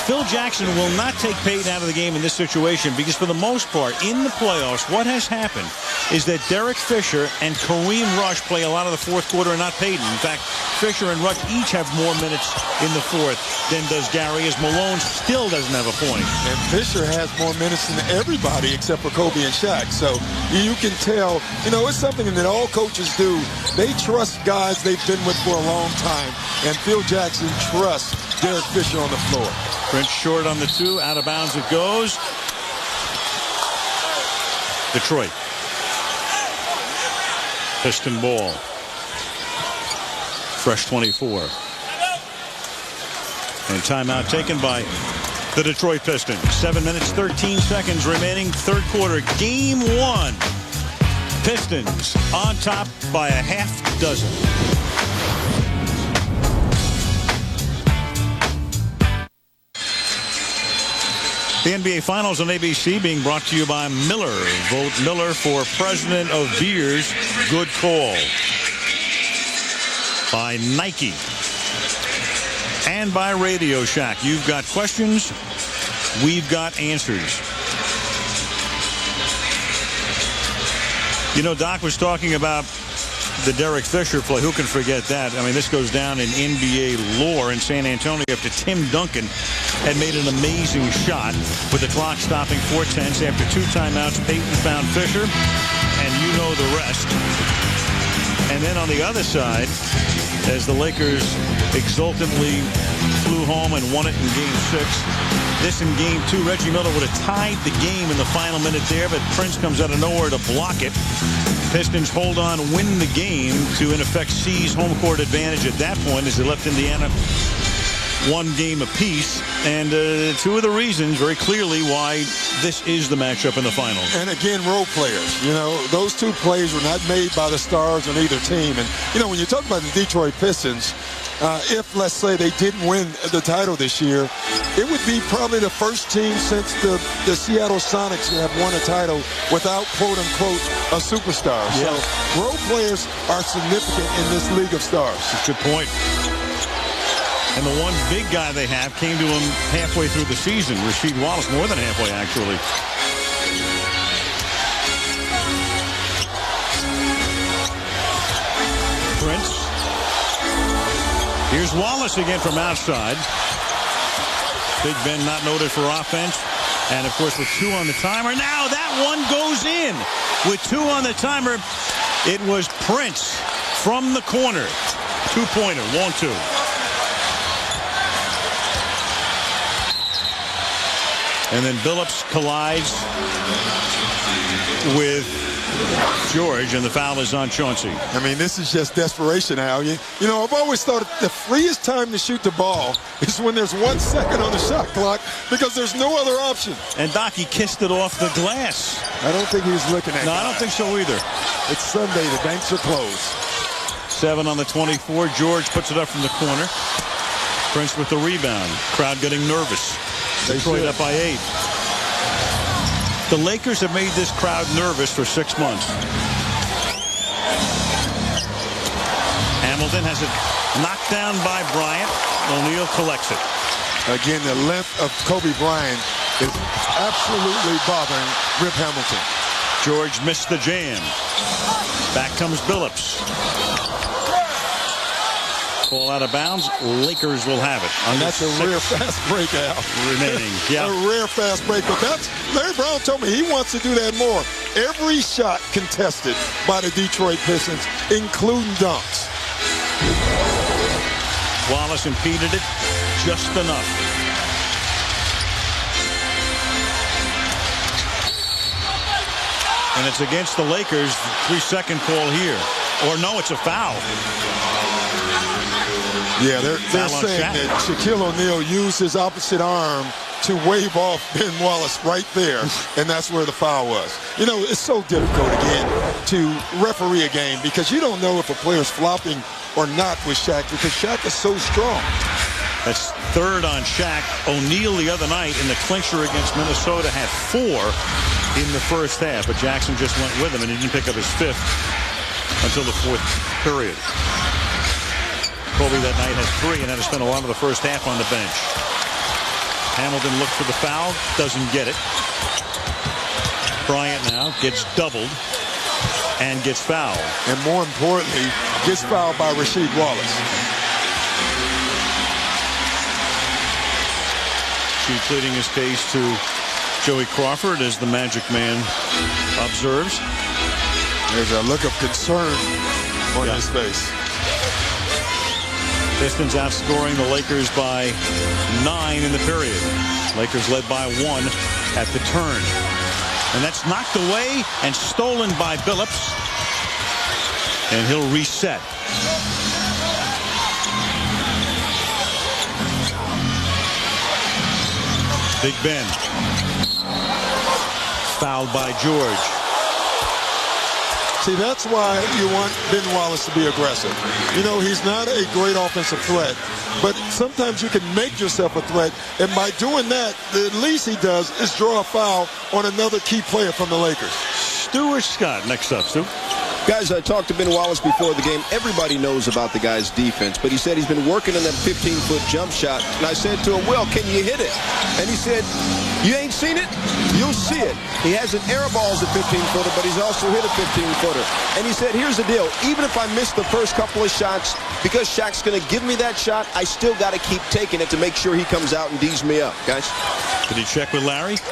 Phil Jackson will not take Payton out of the game in this situation because for the most part in the playoffs what has happened is that Derek Fisher and Kareem Rush play a lot of the 4th quarter and not Payton. In fact, Fisher and Rush each have more minutes in the 4th than does Gary, as Malone still doesn't have a point. And Fisher has more minutes than everybody except for Kobe and Shaq. So you can tell, you know, it's something that all coaches do. They trust guys they've been with for a long time, and Phil Jackson trusts Derek Fisher on the floor. Prince short on the 2, out of bounds it goes. Detroit. Piston ball. Fresh 24. And timeout taken by the Detroit Pistons. 7 minutes, 13 seconds remaining. 3rd quarter, game 1. Pistons on top by a half dozen. The NBA Finals on ABC being brought to you by Miller. Vote Miller for President of Beers. Good call. By Nike. And by Radio Shack. You've got questions. We've got answers. You know, Doc was talking about the Derek Fisher play. Who can forget that? I mean, this goes down in NBA lore in San Antonio after Tim Duncan had made an amazing shot with the clock stopping 4:10 after 2 timeouts. Payton found Fisher, and you know the rest. And then on the other side, as the Lakers exultantly flew home and won it in game 6. This in game 2, Reggie Miller would have tied the game in the final minute there, but Prince comes out of nowhere to block it. Pistons hold on, win the game to, in effect, seize home court advantage at that point as they left Indiana one game apiece, and two of the reasons very clearly why this is the matchup in the finals. And again, role players. You know, those two plays were not made by the stars on either team. And, you know, when you talk about the Detroit Pistons, if, let's say, they didn't win the title this year, it would be probably the first team since the Seattle Sonics to have won a title without, quote-unquote, a superstar. Yeah. So role players are significant in this league of stars. That's a good point. And the one big guy they have came to him halfway through the season. Rasheed Wallace, more than halfway, actually. Prince. Here's Wallace again from outside. Big Ben not noted for offense. And, of course, with 2 on the timer. Now that one goes in. With 2 on the timer, it was Prince from the corner. 2-pointer, 1-2. And then Billups collides with George, and the foul is on Chauncey. I mean, this is just desperation, Al. You know, I've always thought the freest time to shoot the ball is when there's 1 second on the shot clock because there's no other option. And Doc, he kissed it off the glass. I don't think he was looking at it. No, I don't think so either. It's Sunday. The banks are closed. 7 on the 24. George puts it up from the corner. Prince with the rebound. Crowd getting nervous. Detroit up by 8. The Lakers have made this crowd nervous for 6 months. Hamilton has it knocked down by Bryant. O'Neal collects it. Again, the length of Kobe Bryant is absolutely bothering Rip Hamilton. George missed the jam. Back comes Billups. Ball out of bounds. Lakers will have it. And that's a rare fast break out. Remaining. Yeah. A rare fast break. But Larry Brown told me he wants to do that more. Every shot contested by the Detroit Pistons, including dunks. Wallace impeded it just enough. And it's against the Lakers. 3-second call here. Or no, it's a foul. Yeah, they're saying that Shaquille O'Neal used his opposite arm to wave off Ben Wallace right there, and that's where the foul was. You know, it's so difficult, again, to referee a game because you don't know if a player's flopping or not with Shaq because Shaq is so strong. That's 3rd on Shaq. O'Neal the other night in the clincher against Minnesota had 4 in the first half, but Jackson just went with him and he didn't pick up his 5th until the 4th period. Kobe that night has 3 and had to spend a lot of the first half on the bench. Hamilton looked for the foul, doesn't get it. Bryant now gets doubled and gets fouled. And more importantly, gets fouled by Rasheed Wallace. She pleading his case to Joey Crawford as the Magic Man observes. There's a look of concern on his face. Pistons outscoring the Lakers by 9 in the period. Lakers led by 1 at the turn. And that's knocked away and stolen by Billups. And he'll reset. Big Ben. Fouled by George. See, that's why you want Ben Wallace to be aggressive. You know, he's not a great offensive threat, but sometimes you can make yourself a threat, and by doing that, the least he does is draw a foul on another key player from the Lakers. Stuart Scott next up, Stu. Guys, I talked to Ben Wallace before the game. Everybody knows about the guy's defense, but he said he's been working on that 15-foot jump shot. And I said to him, well, can you hit it? And he said, you ain't seen it? You'll see it. He hasn't air balls a 15-footer, but he's also hit a 15-footer. And he said, here's the deal. Even if I miss the first couple of shots, because Shaq's going to give me that shot, I still got to keep taking it to make sure he comes out and D's me up, guys. Did he check with Larry?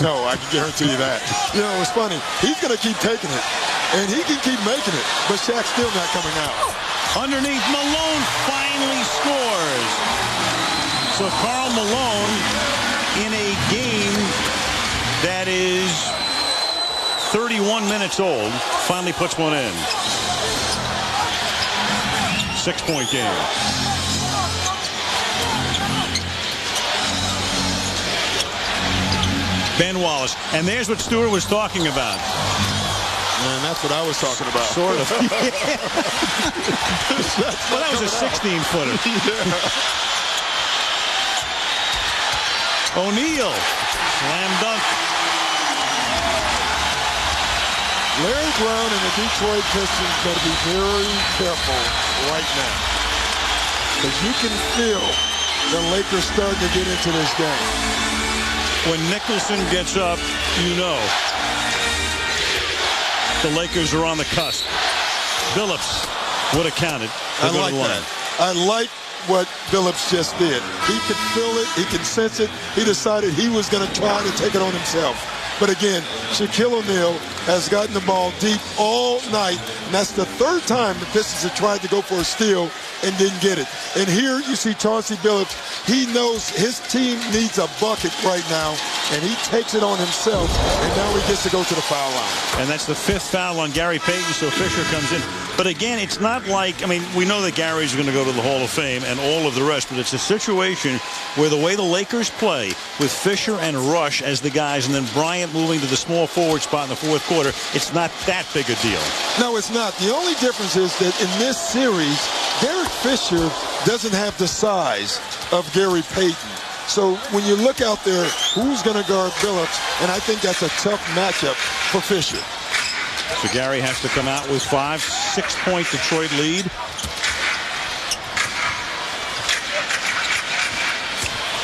No, I can guarantee you that. You know, it's funny. He's going to keep taking it. And he can keep making it, but Shaq's still not coming out. Underneath, Malone finally scores. So Karl Malone in a game that is 31 minutes old finally puts one in. 6-point game. Ben Wallace. And there's what Stewart was talking about. Man, that's what I was talking about. Sort of. Well, that was a 16-footer. O'Neal. Slam dunk. Larry Brown and the Detroit Pistons got to be very careful right now. Because you can feel the Lakers starting to get into this game. When Nicholson gets up, you know the Lakers are on the cusp. Billups would have counted. I like that. I like what Billups just did. He could feel it. He could sense it. He decided he was going to try to take it on himself. But again, Shaquille O'Neal has gotten the ball deep all night, and that's the third time the Pistons have tried to go for a steal and didn't get it. And here you see Chauncey Billups. He knows his team needs a bucket right now, and he takes it on himself, and now he gets to go to the foul line. And that's the 5th foul on Gary Payton, so Fisher comes in. But again, it's not like, I mean, we know that Gary's going to go to the Hall of Fame and all of the rest, but it's a situation where the way the Lakers play with Fisher and Rush as the guys, and then Bryant moving to the small forward spot in the fourth quarter, it's not that big a deal. No, it's not. The only difference is that in this series, Derek Fisher doesn't have the size of Gary Payton. So when you look out there, who's going to guard Billups? And I think that's a tough matchup for Fisher. So Gary has to come out with 5, 6-point Detroit lead.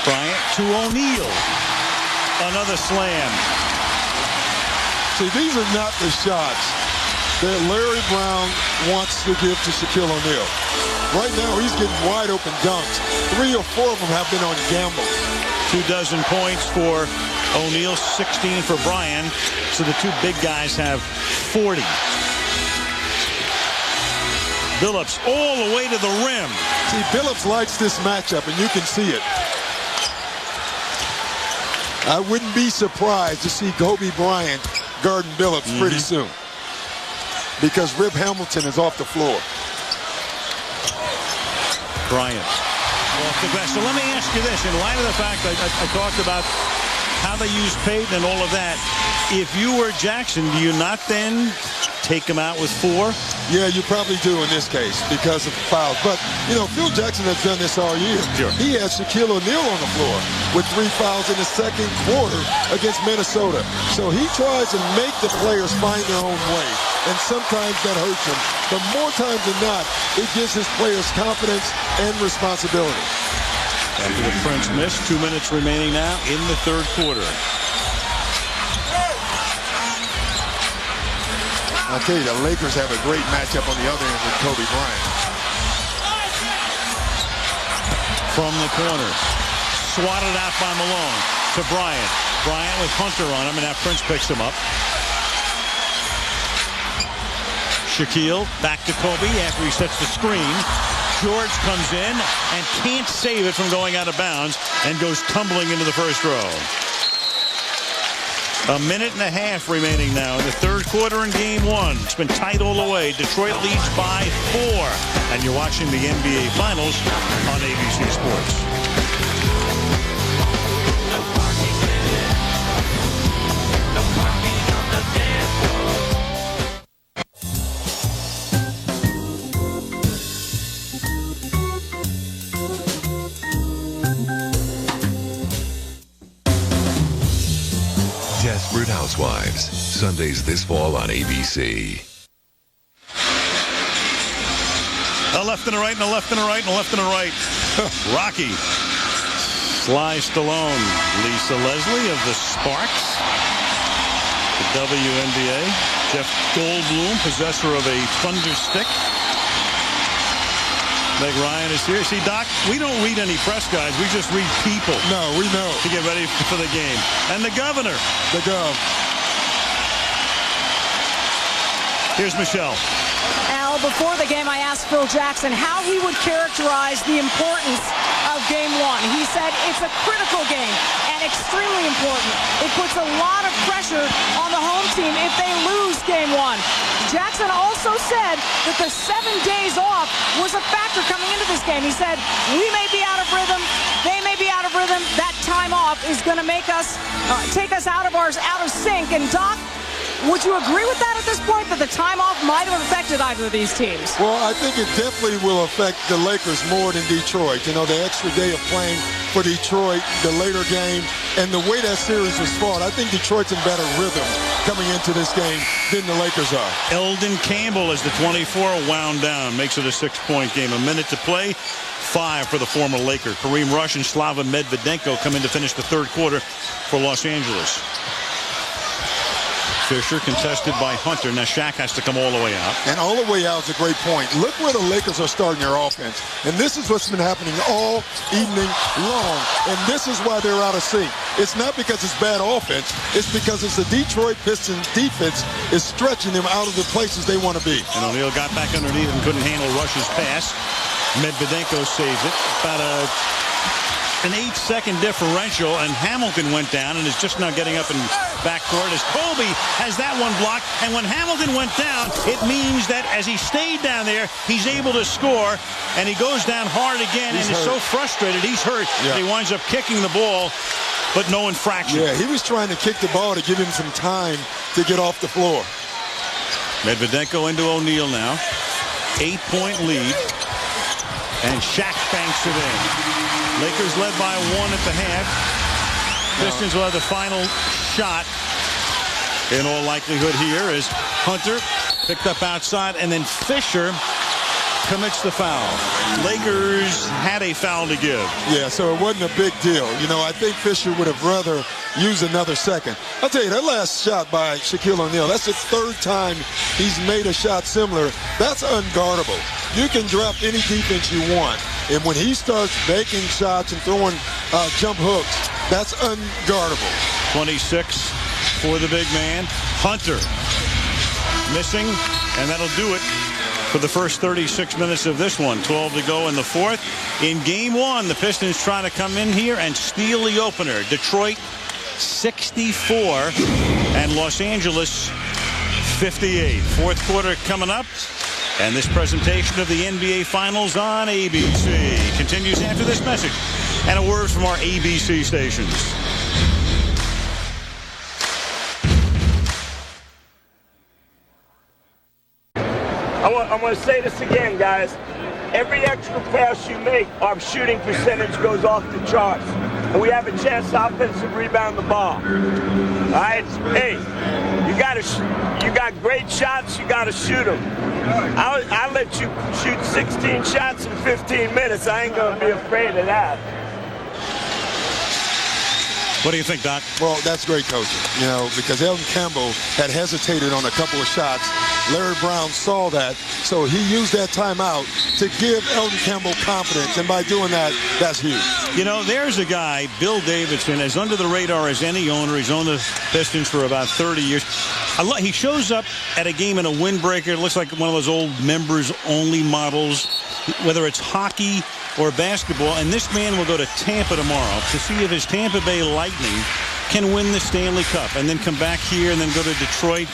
Bryant to O'Neal. Another slam. See, these are not the shots that Larry Brown wants to give to Shaquille O'Neal. Right now, he's getting wide open dunks. 3 or 4 of them have been on gambles. 24 points for O'Neal, 16 for Bryant. So the two big guys have 40. Billups all the way to the rim. See, Billups likes this matchup, and you can see it. I wouldn't be surprised to see Kobe Bryant guarding Billups pretty soon, because Rip Hamilton is off the floor. Bryant off the glass. So let me ask you this. In light of the fact that I talked about how they use Payton and all of that, if you were Jackson, do you not then take him out with 4? Yeah, you probably do in this case because of fouls. But, you know, Phil Jackson has done this all year. Sure. He had Shaquille O'Neal on the floor with 3 fouls in the second quarter against Minnesota. So he tries to make the players find their own way. And sometimes that hurts him. But more times than not, it gives his players confidence and responsibility. After the Prince miss, 2 minutes remaining now in the third quarter. I'll tell you, the Lakers have a great matchup on the other end with Kobe Bryant. From the corner. Swatted out by Malone to Bryant. Bryant with Hunter on him, and now Prince picks him up. Shaquille back to Kobe after he sets the screen. George comes in and can't save it from going out of bounds and goes tumbling into the first row. 1.5 minutes remaining now in the third quarter in game 1. It's been tight all the way. Detroit leads by 4. And you're watching the NBA Finals on ABC Sports. Desperate Housewives, Sundays this fall on ABC. A left and a right and a left and a right and a left and a right. Rocky. Sly Stallone. Lisa Leslie of the Sparks. The WNBA. Jeff Goldblum, possessor of a thunder stick. Meg Ryan is here. See, Doc, we don't read any press guides. We just read people. No, we know. To get ready for the game. And the governor. The gov. Here's Michelle. Al, before the game, I asked Phil Jackson how he would characterize the importance of game 1. He said it's a critical game and extremely important. It puts a lot of pressure on the home team if they lose game 1. Jackson also said that the 7 days off was a factor coming into this game. He said, we may be out of rhythm, they may be out of of rhythm, that time off is going to make us take us out of sync. And Doc, would you agree with that at this point, that the time off might have affected either of these teams? Well, I think it definitely will affect the Lakers more than Detroit. You know, the extra day of playing for Detroit, the later game, and the way that series was fought. I think Detroit's in better rhythm coming into this game than the Lakers are. Eldon Campbell, as the 24 wound down, makes it a 6-point game. A minute to play. 5 for the former Laker. Kareem Rush and Slava Medvedenko come in to finish the third quarter for Los Angeles. Fisher contested by Hunter. Now Shaq has to come all the way out. And all the way out is a great point. Look where the Lakers are starting their offense. And this is what's been happening all evening long. And this is why they're out of sync. It's not because it's bad offense. It's because it's the Detroit Pistons defense is stretching them out of the places they want to be. And O'Neal got back underneath and couldn't handle Rush's pass. Medvedenko saves it. About an 8-second differential, and Hamilton went down and is just now getting up in backcourt as Kobe has that one blocked. And when Hamilton went down, it means that as he stayed down there, he's able to score, and he goes down hard again and is so frustrated. He's hurt. Yeah. He winds up kicking the ball, but no infraction. Yeah, he was trying to kick the ball to give him some time to get off the floor. Medvedenko into O'Neal now. 8-point lead. And Shaq banks it in. Lakers led by 1 at the half. Pistons will have the final shot in all likelihood here as Hunter picked up outside, and then Fisher commits the foul. Lakers had a foul to give. Yeah, so it wasn't a big deal. You know, I think Fisher would have rather used another second. I'll tell you, that last shot by Shaquille O'Neal, that's the third time he's made a shot similar. That's unguardable. You can drop any defense you want. And when he starts making shots and throwing jump hooks, that's unguardable. 26 for the big man. Hunter missing, and that'll do it for the first 36 minutes of this one. 12 to go in the fourth. In game one, the Pistons trying to come in here and steal the opener. Detroit 64 and Los Angeles 58. Fourth quarter coming up. And this presentation of the NBA Finals on ABC continues after this message and a word from our ABC stations. I'm going to say this again, guys. Every extra pass you make, our shooting percentage goes off the charts. And we have a chance to offensive rebound the ball. All right? Hey, you got great shots, you got to shoot them. I'll let you shoot 16 shots in 15 minutes. I ain't going to be afraid of that. What do you think, Doc? Well, that's great coaching, you know, because Eldon Campbell had hesitated on a couple of shots. Larry Brown saw that, so he used that timeout to give Eldon Campbell confidence, and by doing that, that's huge. You know, there's a guy, Bill Davidson, as under the radar as any owner. He's owned the Pistons for about 30 years. He shows up at a game in a windbreaker. It looks like one of those old members-only models, whether it's hockey or basketball, and this man will go to Tampa tomorrow to see if his Tampa Bay Lightning can win the Stanley Cup and then come back here and then go to Detroit.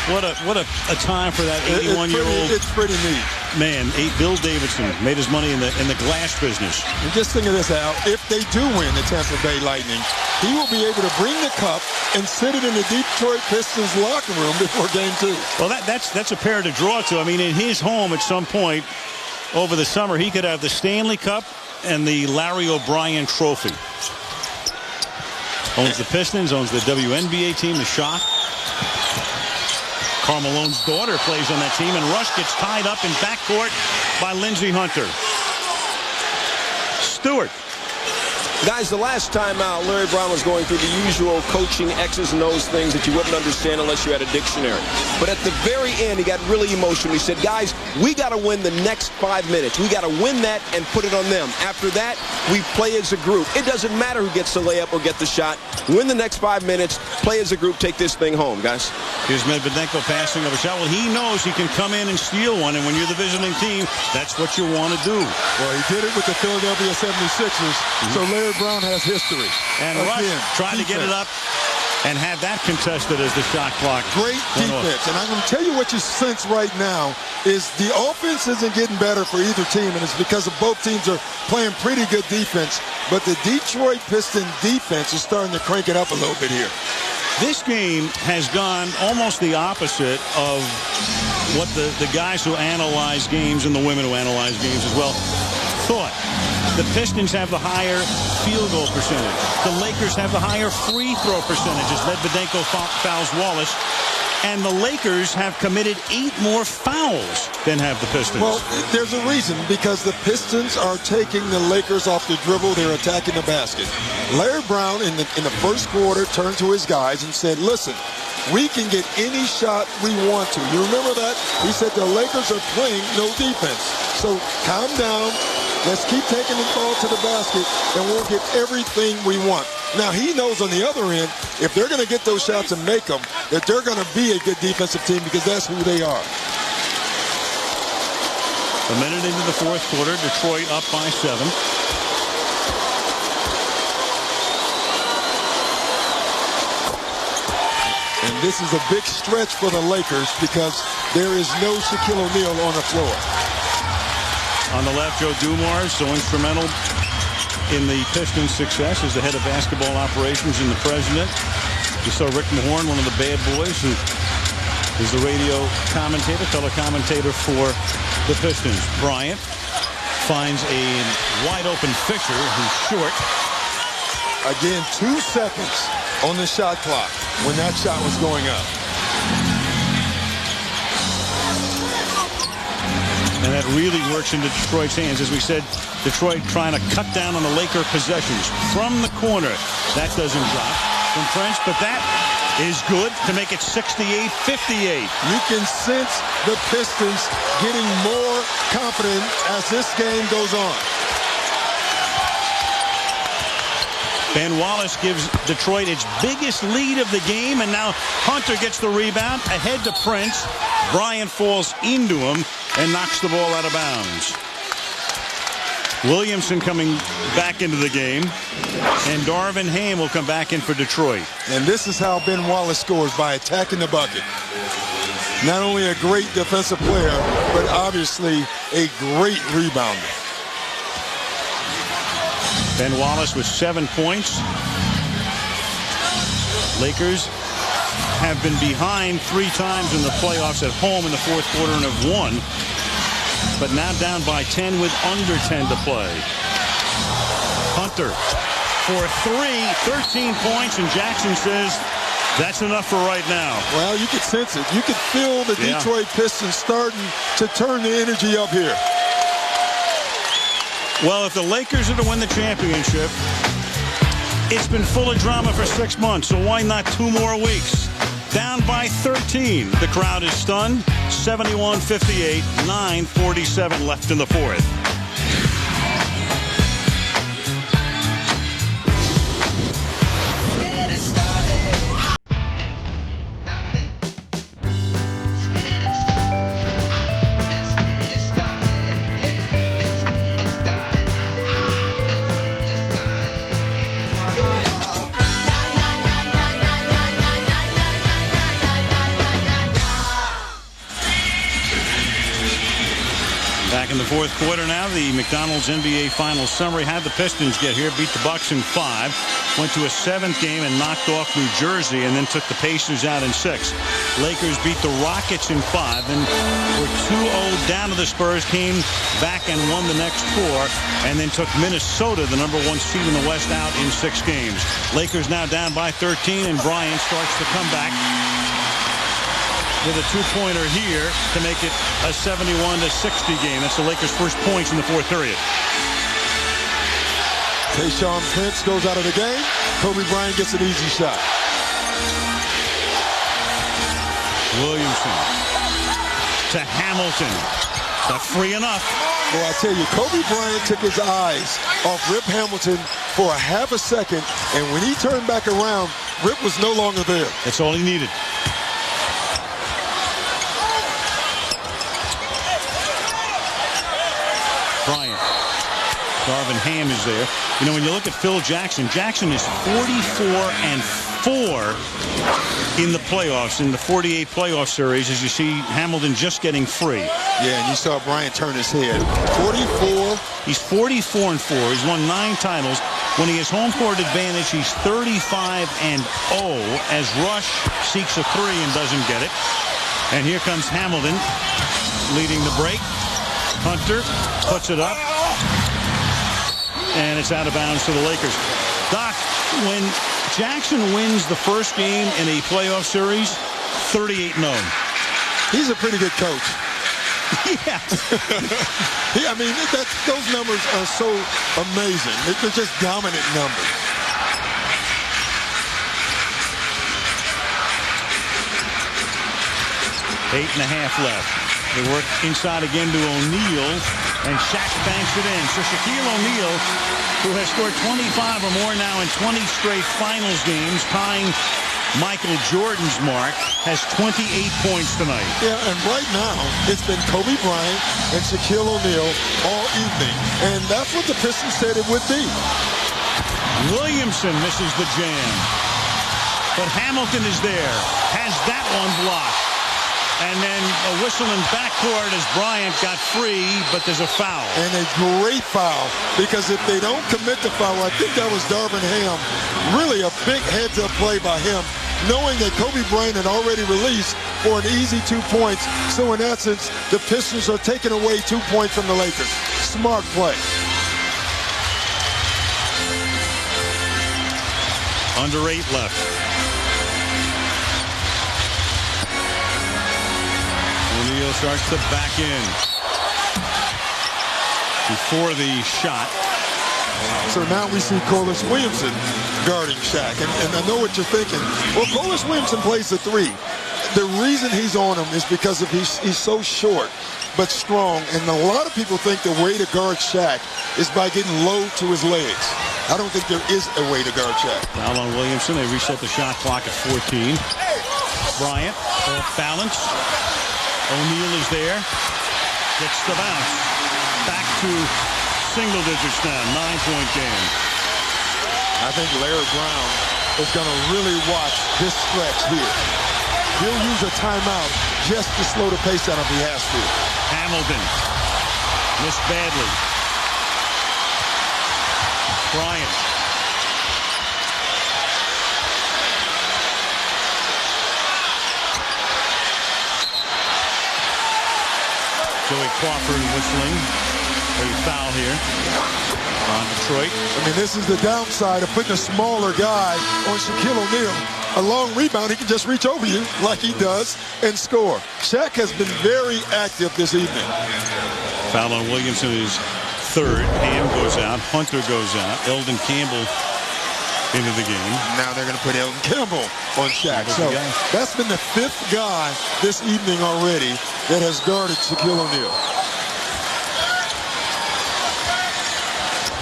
What a time for that 81-year-old. It's pretty neat. Man, Bill Davidson made his money in the glass business. And just think of this, Al. If they do win the Tampa Bay Lightning, he will be able to bring the cup and sit it in the Detroit Pistons locker room before Game 2. Well, that's a pair to draw to. I mean, in his home at some point over the summer, he could have the Stanley Cup and the Larry O'Brien Trophy. Owns the Pistons, owns the WNBA team, the Shock. Karl Malone's daughter plays on that team, and Rush gets tied up in backcourt by Lindsey Hunter. Stewart. Guys, the last time out, Larry Brown was going through the usual coaching X's and O's things that you wouldn't understand unless you had a dictionary. But at the very end, he got really emotional. He said, guys, we got to win the next 5 minutes. We got to win that and put it on them. After that, we play as a group. It doesn't matter who gets the layup or get the shot. Win the next 5 minutes, play as a group, take this thing home, guys. Here's Medvedenko passing of a shot. Well, he knows he can come in and steal one, and when you're the visiting team, that's what you want to do. Well, he did it with the Philadelphia 76ers, so Larry Brown has history. And Rush trying to get it up and had that contested as the shot clock. Great defense. And I'm going to tell you what you sense right now is the offense isn't getting better for either team, and it's because of both teams are playing pretty good defense. But the Detroit Pistons defense is starting to crank it up a little bit here. This game has gone almost the opposite of what the guys who analyze games and the women who analyze games as well thought. The Pistons have the higher field goal percentage. The Lakers have the higher free throw percentages. Medvedenko fouls Wallace. And the Lakers have committed 8 more fouls than have the Pistons. Well, there's a reason, because the Pistons are taking the Lakers off the dribble. They're attacking the basket. Larry Brown in the first quarter turned to his guys and said, listen, we can get any shot we want to. You remember that? He said the Lakers are playing no defense. So calm down. Let's keep taking the ball to the basket, and we'll get everything we want. Now, he knows on the other end, if they're going to get those shots and make them, that they're going to be a good defensive team, because that's who they are. A minute into the fourth quarter, Detroit up by 7. And this is a big stretch for the Lakers, because there is no Shaquille O'Neal on the floor. On the left, Joe Dumars, so instrumental in the Pistons' success as the head of basketball operations and the president. You saw Rick Mahorn, one of the bad boys, who is the radio commentator, color commentator for the Pistons. Bryant finds a wide-open Fisher, who's short. Again, 2 seconds on the shot clock when that shot was going up. And that really works into Detroit's hands. As we said, Detroit trying to cut down on the Laker possessions from the corner. That doesn't drop from Prince, but that is good to make it 68-58. You can sense the Pistons getting more confident as this game goes on. Ben Wallace gives Detroit its biggest lead of the game, and now Hunter gets the rebound ahead to Prince. Bryant falls into him and knocks the ball out of bounds. Williamson coming back into the game, and Darvin Ham will come back in for Detroit. And this is how Ben Wallace scores, by attacking the bucket. Not only a great defensive player, but obviously a great rebounder. Ben Wallace with 7 points. Lakers have been behind 3 times in the playoffs at home in the fourth quarter and have won, but now down by 10 with under 10 to play. Hunter for 3, 13 points, and Jackson says that's enough for right now. Well, you could sense it. You could feel the Detroit Pistons starting to turn the energy up here. Well, if the Lakers are to win the championship, it's been full of drama for 6 months, so why not 2 more weeks? Down by 13. The crowd is stunned. 71-58, 9:47 left in the fourth. Back in the fourth quarter now, the McDonald's NBA Finals summary had the Pistons get here, beat the Bucks in 5, went to a 7th game and knocked off New Jersey, and then took the Pacers out in 6. Lakers beat the Rockets in 5, and were 2-0 down to the Spurs, came back and won the next 4, and then took Minnesota, the number 1 seed in the West, out in 6 games. Lakers now down by 13, and Bryant starts to come back with a 2-pointer here to make it a 71-60 game. That's the Lakers' first points in the fourth period. Tayshaun Prince goes out of the game. Kobe Bryant gets an easy shot. Williamson to Hamilton. Not free enough. Well, I tell you, Kobe Bryant took his eyes off Rip Hamilton for a half a second, and when he turned back around, Rip was no longer there. That's all he needed. Bryant. Darvin Ham is there. You know, when you look at Phil Jackson, Jackson is 44 and 4 in the playoffs, in the 48 playoff series, as you see Hamilton just getting free. Yeah, and you saw Bryant turn his head. 44. He's 44-4. He's won 9 titles. When he has home court advantage, he's 35-0 as Rush seeks a 3 and doesn't get it. And here comes Hamilton leading the break. Hunter puts it up. And it's out of bounds to the Lakers. Doc, when Jackson wins the first game in a playoff series, 38-0. He's a pretty good coach. Yeah. I mean, those numbers are so amazing. They're just dominant numbers. Eight and a half left. They work inside again to O'Neal, and Shaq banks it in. So Shaquille O'Neal, who has scored 25 or more now in 20 straight finals games, tying Michael Jordan's mark, has 28 points tonight. Yeah, and right now, it's been Kobe Bryant and Shaquille O'Neal all evening. And that's what the Pistons said it would be. Williamson misses the jam. But Hamilton is there. Has that one blocked. And then a whistle in backcourt as Bryant got free, but there's a foul. And a great foul, because if they don't commit the foul, I think that was Darvin Ham. Really a big heads-up play by him, knowing that Kobe Bryant had already released for an easy 2 points. So in essence, the Pistons are taking away 2 points from the Lakers. Smart play. Under 8 left. O'Neal starts to back in before the shot. So now we see Corliss Williamson guarding Shaq. And I know what you're thinking. Well, Corliss Williamson plays the 3. The reason he's on him is because of he's so short but strong. And a lot of people think the way to guard Shaq is by getting low to his legs. I don't think there is a way to guard Shaq. Foul on Williamson. They reset the shot clock at 14. Bryant off balance. O'Neal is there. Gets the bounce. Back to single digits now. 9-point game. I think Larry Brown is going to really watch this stretch here. He'll use a timeout just to slow the pace down if he has to. Hamilton missed badly. Bryant. Joey Crawford whistling. A foul here on Detroit. I mean, this is the downside of putting a smaller guy on Shaquille O'Neal. A long rebound, he can just reach over you like he does and score. Shaq has been very active this evening. Foul on Williamson is 3rd. Ham goes out. Hunter goes out. Eldon Campbell into the game. Now they're going to put Eldon Campbell on Shaq. So that's been the 5th guy this evening already that has guarded Shaquille O'Neal.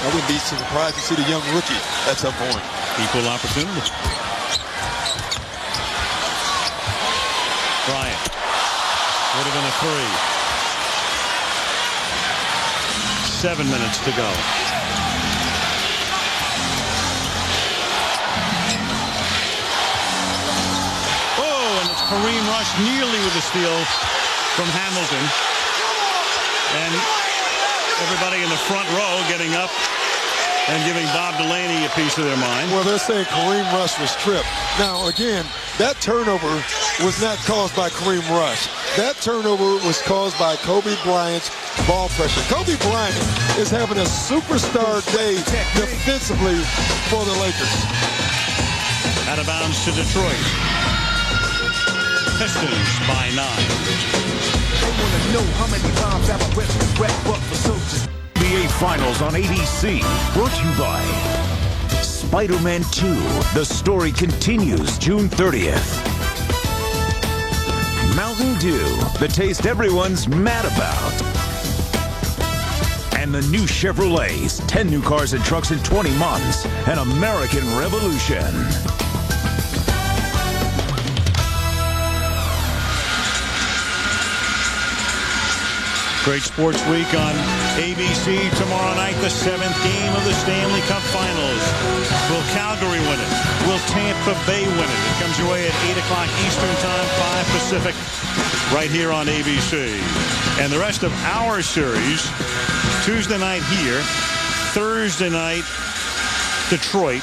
I wouldn't be surprised to see the young rookie at some point. Equal opportunity. Bryant. Would have been a 3. 7 minutes to go. Oh, and it's Kareem Rush nearly with a steal from Hamilton. And everybody in the front row getting up and giving Bob Delaney a piece of their mind. Well, they're saying Kareem Rush was tripped. Now, again, that turnover was not caused by Kareem Rush. That turnover was caused by Kobe Bryant's ball pressure. Kobe Bryant is having a superstar day defensively for the Lakers. Out of bounds to Detroit. Pistons by 9. They want to know how many times have I ripped the red book for soldiers. NBA Finals on ABC, brought to you by Spider-Man 2. The story continues June 30th. Mountain Dew, the taste everyone's mad about. And the new Chevrolets, 10 new cars and trucks in 20 months. An American revolution. Great sports week on ABC. Tomorrow night, the 7th game of the Stanley Cup Finals. Will Calgary win it? Will Tampa Bay win it? It comes your way at 8 o'clock Eastern Time, 5 Pacific, right here on ABC. And the rest of our series, Tuesday night here, Thursday night, Detroit,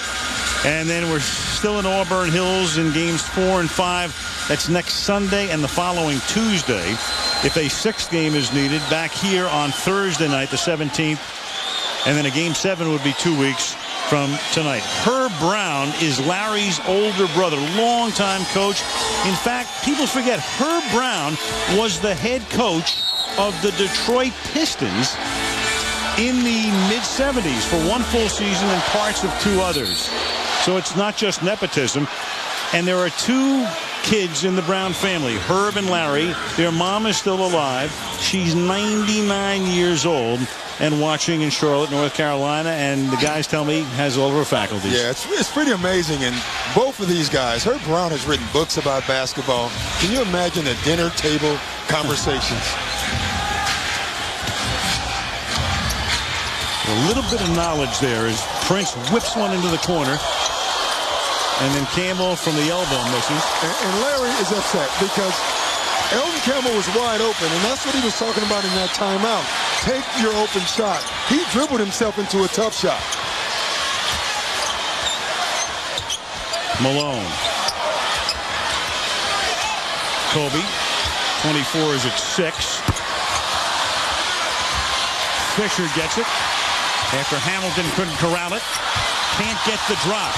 and then we're still in Auburn Hills in games 4 and 5. That's next Sunday and the following Tuesday. If a 6th game is needed, back here on Thursday night, the 17th, and then a game 7 would be 2 weeks from tonight. Herb Brown is Larry's older brother, longtime coach. In fact, people forget Herb Brown was the head coach of the Detroit Pistons in the mid-'70s for one full season and parts of 2 others. So it's not just nepotism. And there are 2 kids in the Brown family, Herb and Larry. Their mom is still alive. She's 99 years old and watching in Charlotte, North Carolina. And the guys tell me has all of her faculties. Yeah, it's pretty amazing. And both of these guys, Herb Brown has written books about basketball. Can you imagine the dinner table conversations? A little bit of knowledge there as Prince whips one into the corner. And then Campbell from the elbow misses. And Larry is upset because Elton Campbell was wide open, and that's what he was talking about in that timeout. Take your open shot. He dribbled himself into a tough shot. Malone. Kobe. 24 is at 6. Fisher gets it after Hamilton couldn't corral it. Can't get the drop.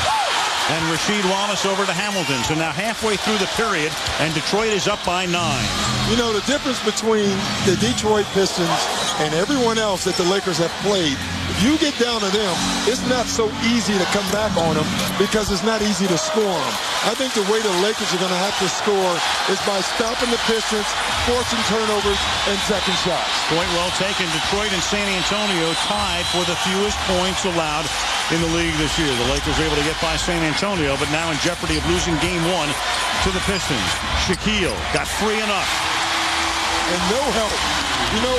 And Rasheed Wallace over to Hamilton. So now halfway through the period, and Detroit is up by 9. You know, the difference between the Detroit Pistons and everyone else that the Lakers have played, if you get down to them, it's not so easy to come back on them because it's not easy to score them. I think the way the Lakers are going to have to score is by stopping the Pistons, forcing turnovers, and second shots. Point well taken. Detroit and San Antonio tied for the fewest points allowed in the league this year. The Lakers are able to get by San Antonio, but now in jeopardy of losing game 1 to the Pistons. Shaquille got free enough. And no help. You know,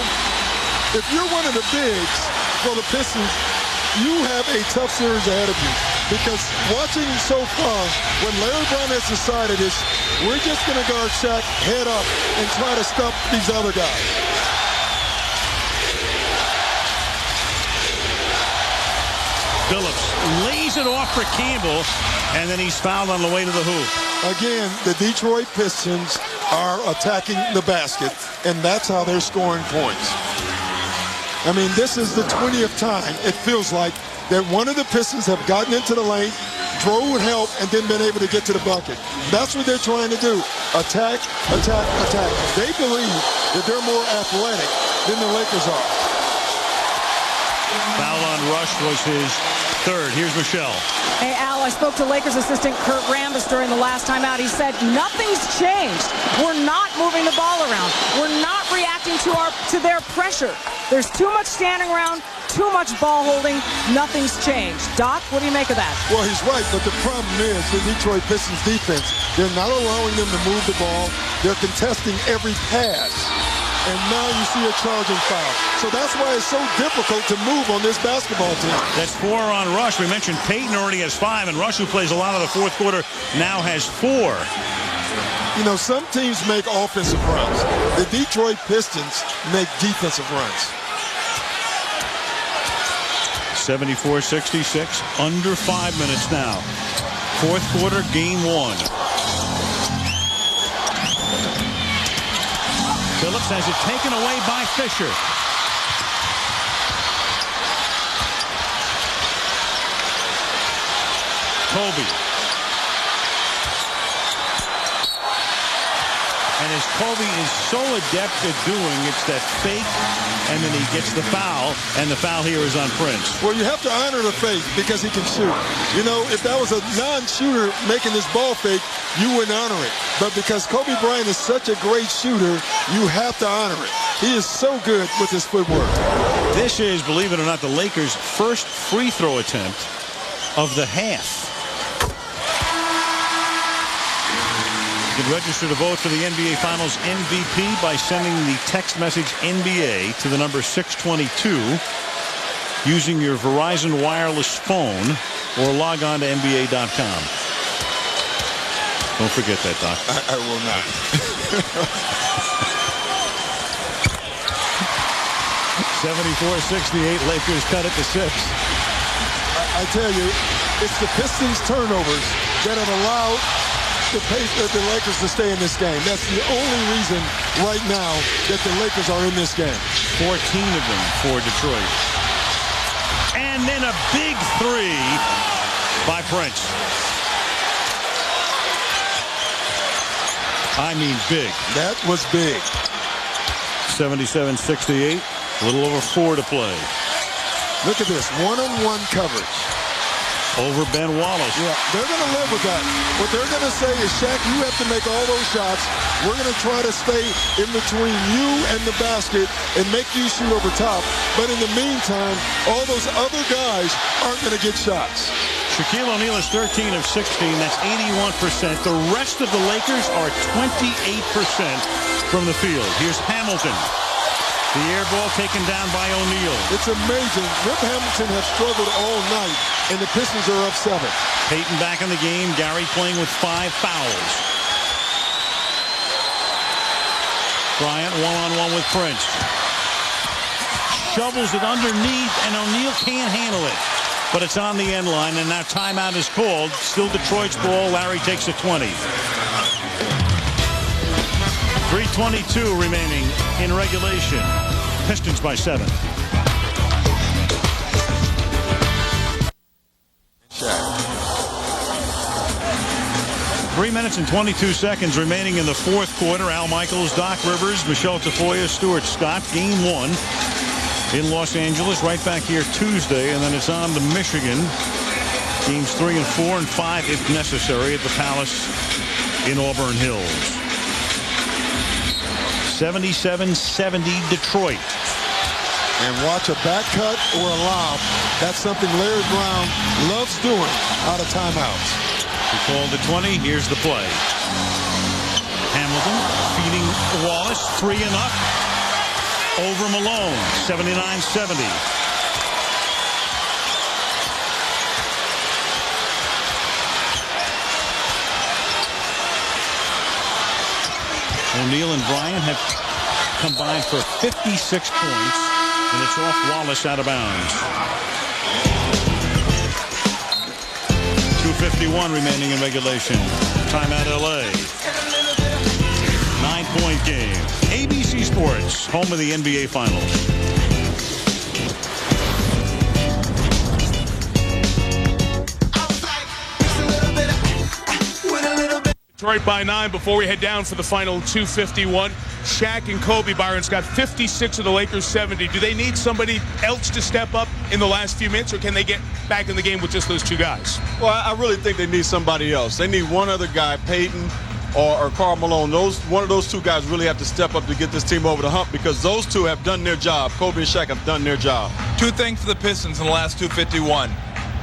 if you're one of the bigs for the Pistons, you have a tough series ahead of you. Because watching so far, when Larry Brown has decided is, we're just going to guard Shaq head up and try to stop these other guys. Billups lays it off for Campbell, and then he's fouled on the way to the hoop. Again, the Detroit Pistons are attacking the basket, and that's how they're scoring points. I mean, this is the 20th time, it feels like, that one of the Pistons have gotten into the lane, drove with help, and then been able to get to the bucket. That's what they're trying to do. Attack, attack, attack. They believe that they're more athletic than the Lakers are. Foul on Rush was his 3rd. Here's Michelle. Hey, Al, I spoke to Lakers assistant Kurt Rambis during the last time out. He said, nothing's changed. We're not moving the ball around. We're not reacting to their pressure. There's too much standing around, too much ball holding. Nothing's changed. Doc, what do you make of that? Well, he's right, but the problem is the Detroit Pistons defense, they're not allowing them to move the ball. They're contesting every pass. And now you see a charging foul. So that's why it's so difficult to move on this basketball team. That's 4 on Rush. We mentioned Payton already has 5, and Rush, who plays a lot of the 4th quarter, now has 4. You know, some teams make offensive runs. The Detroit Pistons make defensive runs. 74-66, under 5 minutes now. 4th quarter, game 1. Billups has it taken away by Fisher. Kobe. And as Kobe is so adept at doing, it's that fake, and then he gets the foul, and the foul here is on Prince. Well, you have to honor the fake because he can shoot. You know, if that was a non-shooter making this ball fake, you wouldn't honor it. But because Kobe Bryant is such a great shooter, you have to honor it. He is so good with his footwork. This is, believe it or not, the Lakers' first free throw attempt of the half. You can register to vote for the NBA Finals MVP by sending the text message NBA to the number 622 using your Verizon wireless phone or log on to NBA.com. Don't forget that, Doc. I will not. 74-68, Lakers cut it to 6. I tell you, it's the Pistons' turnovers that have allowed the Lakers to stay in this game. That's the only reason right now that the Lakers are in this game. 14 of them for Detroit. And then a big three by Prince. I mean big. That was big. 77-68. A little over 4 to play. Look at this. One-on-one coverage. Over Ben Wallace. Yeah, they're going to live with that. What they're going to say is, Shaq, you have to make all those shots. We're going to try to stay in between you and the basket and make you shoot over top. But in the meantime, all those other guys aren't going to get shots. Shaquille O'Neal is 13 of 16. That's 81%. The rest of the Lakers are 28% from the field. Here's Hamilton. The air ball taken down by O'Neal. It's amazing. Rip Hamilton has struggled all night, and the Pistons are up 7. Payton back in the game. Gary playing with 5 fouls. Bryant one-on-one with Prince. Shovels it underneath, and O'Neal can't handle it. But it's on the end line, and now timeout is called. Still Detroit's ball. Larry takes a 20. 3:22 remaining in regulation. Pistons by 7. 3 minutes and 22 seconds remaining in the fourth quarter. Al Michaels, Doc Rivers, Michelle Tafoya, Stuart Scott. Game 1 in Los Angeles. Right back here Tuesday, and then it's on to Michigan. Games 3 and 4 and 5 if necessary at the Palace in Auburn Hills. 77-70 Detroit. And watch a back cut or a lob. That's something Larry Brown loves doing out of timeouts. He called the 20. Here's the play. Hamilton feeding Wallace. 3 and up. Over Malone. 79-70. O'Neal and Bryant have combined for 56 points, and it's off Wallace out of bounds. 2:51 remaining in regulation. Timeout LA. 9-point game. ABC Sports, home of the NBA Finals. Detroit by 9 before we head down for the final 2:51. Shaq and Kobe, Byron Scott, 56 of the Lakers 70. Do they need somebody else to step up in the last few minutes, or can they get back in the game with just those 2 guys? Well, I really think they need somebody else. They need one other guy, Payton or Karl Malone. One of those 2 guys really have to step up to get this team over the hump, because those 2 have done their job. Kobe and Shaq have done their job. 2 things for the Pistons in the last 2:51.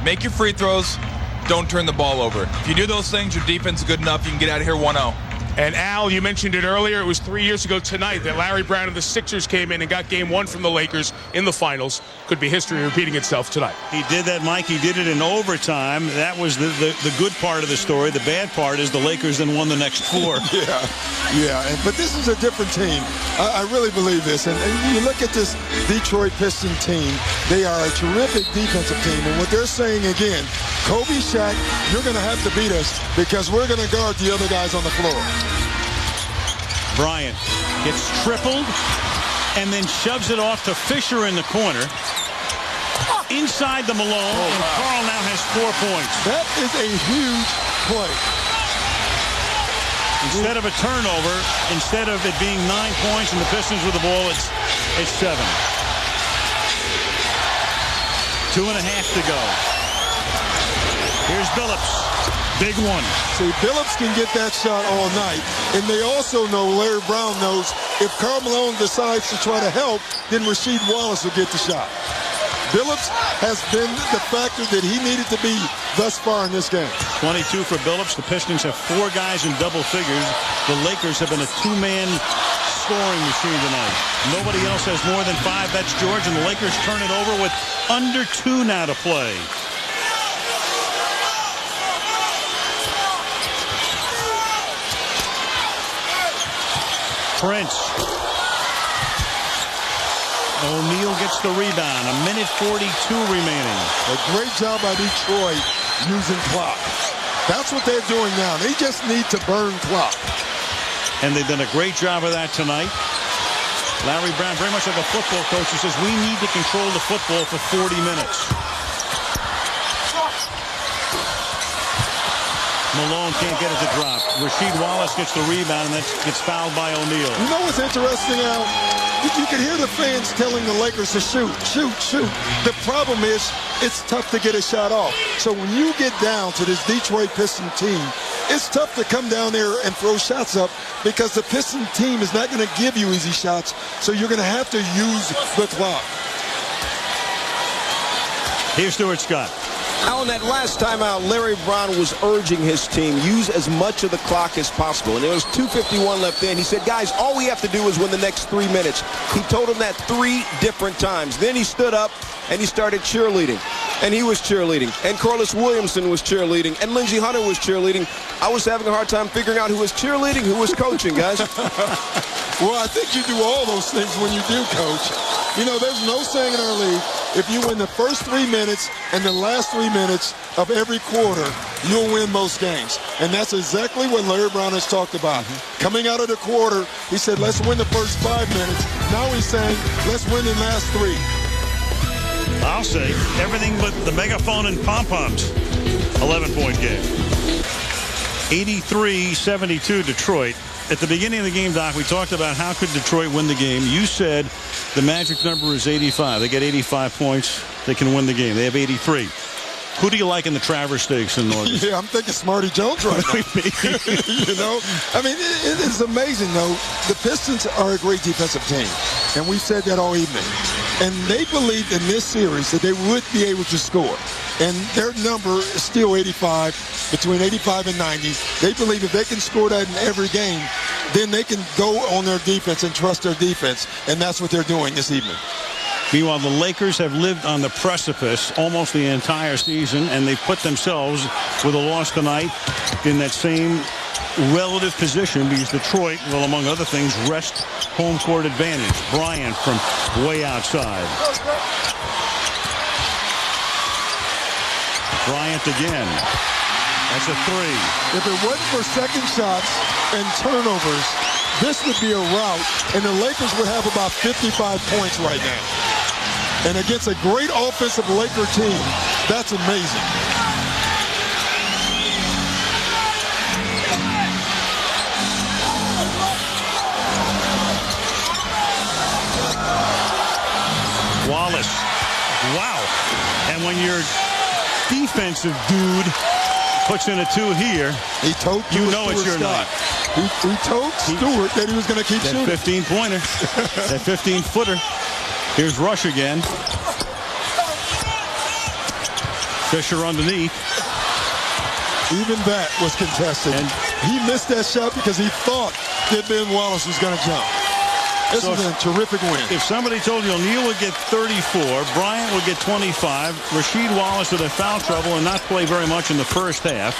Make your free throws. Don't turn the ball over. If you do those things, your defense is good enough. You can get out of here 1-0. And Al, you mentioned it earlier. It was 3 years ago tonight that Larry Brown and the Sixers came in and got game 1 from the Lakers in the finals. Could be history repeating itself tonight. He did that, Mike. He did it in overtime. That was the good part of the story. The bad part is the Lakers then won the next 4. Yeah. But this is a different team. I really believe this. And you look at this Detroit Pistons team. They are a terrific defensive team. And what they're saying again, Kobe, Shaq, you're going to have to beat us because we're going to guard the other guys on the floor. Bryant gets tripled and then shoves it off to Fisher in the corner. Inside the Malone, and Karl now has 4 points. That is a huge play. Instead of a turnover, instead of it being 9 points and the Pistons with the ball, it's 7. 2.5 to go. Here's Billups. Big one. See, Billups can get that shot all night. And they also know, Larry Brown knows, if Karl Malone decides to try to help, then Rasheed Wallace will get the shot. Billups has been the factor that he needed to be thus far in this game. 22 for Billups. The Pistons have 4 guys in double figures. The Lakers have been a 2-man scoring machine tonight. Nobody else has more than 5. That's George, and the Lakers turn it over with under 2 now to play. Prince. O'Neal gets the rebound. 1:42 remaining. A great job by Detroit using clock. That's what they're doing now. They just need to burn clock. And they've done a great job of that tonight. Larry Brown, very much like a football coach, he says we need to control the football for 40 minutes. Malone can't get it to drop. Rasheed Wallace gets the rebound, and that gets fouled by O'Neal. You know what's interesting, Al? You can hear the fans telling the Lakers to shoot, shoot, shoot. The problem is it's tough to get a shot off. So when you get down to this Detroit Pistons team, it's tough to come down there and throw shots up because the Pistons team is not going to give you easy shots. So you're going to have to use the clock. Here's Stuart Scott. Alan, that last time out, Larry Brown was urging his team, use as much of the clock as possible. And there was 2:51 left in. He said, guys, all we have to do is win the next 3 minutes. He told them that 3 different times. Then he stood up and he started cheerleading. And he was cheerleading. And Corliss Williamson was cheerleading. And Lindsey Hunter was cheerleading. I was having a hard time figuring out who was cheerleading, who was coaching, guys. Well, I think you do all those things when you do, Coach. You know, there's no saying in our league, if you win the first 3 minutes and the last 3 minutes of every quarter, you'll win most games. And that's exactly what Larry Brown has talked about. Coming out of the quarter, he said, let's win the first 5 minutes. Now he's saying, let's win the last 3. I'll say everything but the megaphone and pom-poms. 11-point game. 83-72 Detroit. At the beginning of the game, Doc, we talked about how could Detroit win the game. You said the magic number is 85. They get 85 points. They can win the game. They have 83. Who do you like in the Travers Stakes in August? Yeah, I'm thinking Smarty Jones right now. You know, I mean, it is amazing, though. The Pistons are a great defensive team, and we've said that all evening. And they believed in this series that they would be able to score. And their number is still 85, between 85 and 90. They believe if they can score that in every game, then they can go on their defense and trust their defense. And that's what they're doing this evening. Meanwhile, the Lakers have lived on the precipice almost the entire season, and they put themselves, with a loss tonight, in that same relative position because Detroit will, among other things, rest home court advantage. Bryant from way outside. Bryant again. That's a 3. If it wasn't for second shots and turnovers, this would be a rout, and the Lakers would have about 55 points right now. And against a great offensive Laker team, that's amazing. Wallace. Wow. And when your defensive dude puts in a 2 here, you know it's your night. He told Stewart that he was going to keep shooting. That 15-pointer. That 15-footer. Here's Rush again. Fisher underneath. Even that was contested. And he missed that shot because he thought that Ben Wallace was going to jump. This is a terrific win. If somebody told you O'Neal would get 34, Bryant would get 25, Rasheed Wallace would have foul trouble and not play very much in the first half,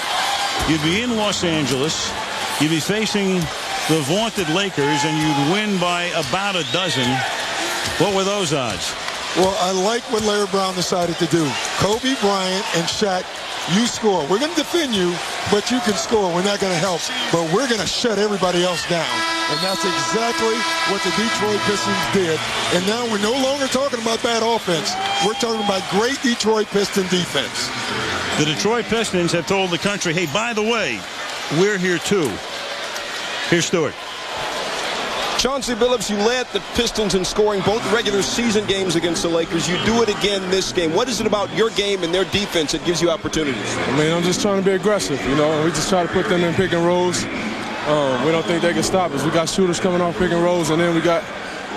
you'd be in Los Angeles, you'd be facing the vaunted Lakers, and you'd win by about a dozen. What were those odds? Well, I like what Larry Brown decided to do. Kobe Bryant and Shaq, you score. We're going to defend you, but you can score. We're not going to help, but we're going to shut everybody else down. And that's exactly what the Detroit Pistons did. And now we're no longer talking about bad offense. We're talking about great Detroit Piston defense. The Detroit Pistons have told the country, hey, by the way, we're here too. Here's Stewart. Chauncey Billups, you led the Pistons in scoring both regular season games against the Lakers. You do it again this game. What is it about your game and their defense that gives you opportunities? I mean, I'm just trying to be aggressive, you know. We just try to put them in pick and rolls. We don't think they can stop us. We got shooters coming off pick and rolls, and then we got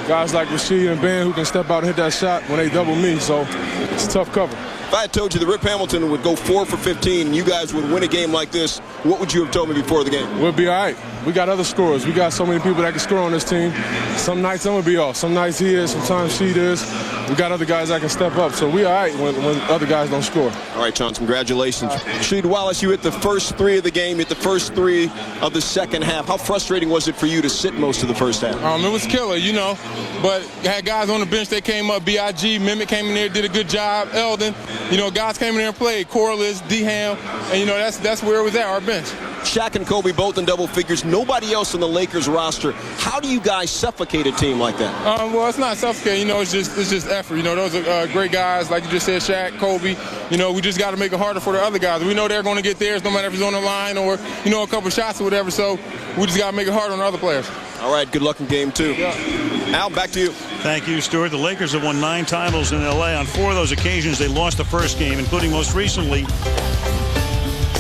guys like Rasheed and Ben who can step out and hit that shot when they double me. So it's a tough cover. If I had told you that Rip Hamilton would go 4 for 15 and you guys would win a game like this, what would you have told me before the game? We'll be all right. We got other scorers. We got so many people that can score on this team. Some nights I'm going to be off. Some nights he is. Sometimes she is. We got other guys that can step up. So we all right when other guys don't score. All right, Chauncey, congratulations. Rasheed Wallace, you hit the first 3 of the game, hit the first 3 of the second half. How frustrating was it for you to sit most of the first half? It was killer, you know. But had guys on the bench that came up. B.I.G., Mimic came in there, did a good job. Eldon, you know, guys came in there and played. Corliss, D-Ham, and, you know, that's where it was at, our bench. Shaq and Kobe both in double figures. Nobody else on the Lakers roster. How do you guys suffocate a team like that? Well, it's not suffocating. You know, it's just effort. You know, those are great guys, like you just said, Shaq, Kobe. You know, we just got to make it harder for the other guys. We know they're going to get theirs, no matter if it's on the line or, you know, a couple shots or whatever. So we just got to make it harder on the other players. All right, good luck in game 2. Yeah. Al, back to you. Thank you, Stuart. The Lakers have won 9 titles in L.A. On 4 of those occasions, they lost the first game, including most recently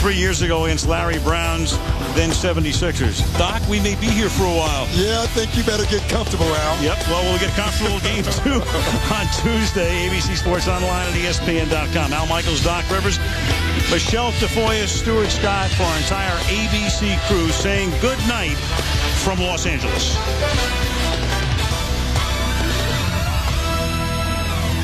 3 years ago against Larry Brown's then 76ers. Doc, we may be here for a while. Yeah, I think you better get comfortable, Al. Yep, well, we'll get comfortable game 2 on Tuesday. ABC Sports Online at ESPN.com. Al Michaels, Doc Rivers, Michelle Tafoya, Stuart Scott, for our entire ABC crew saying good night from Los Angeles.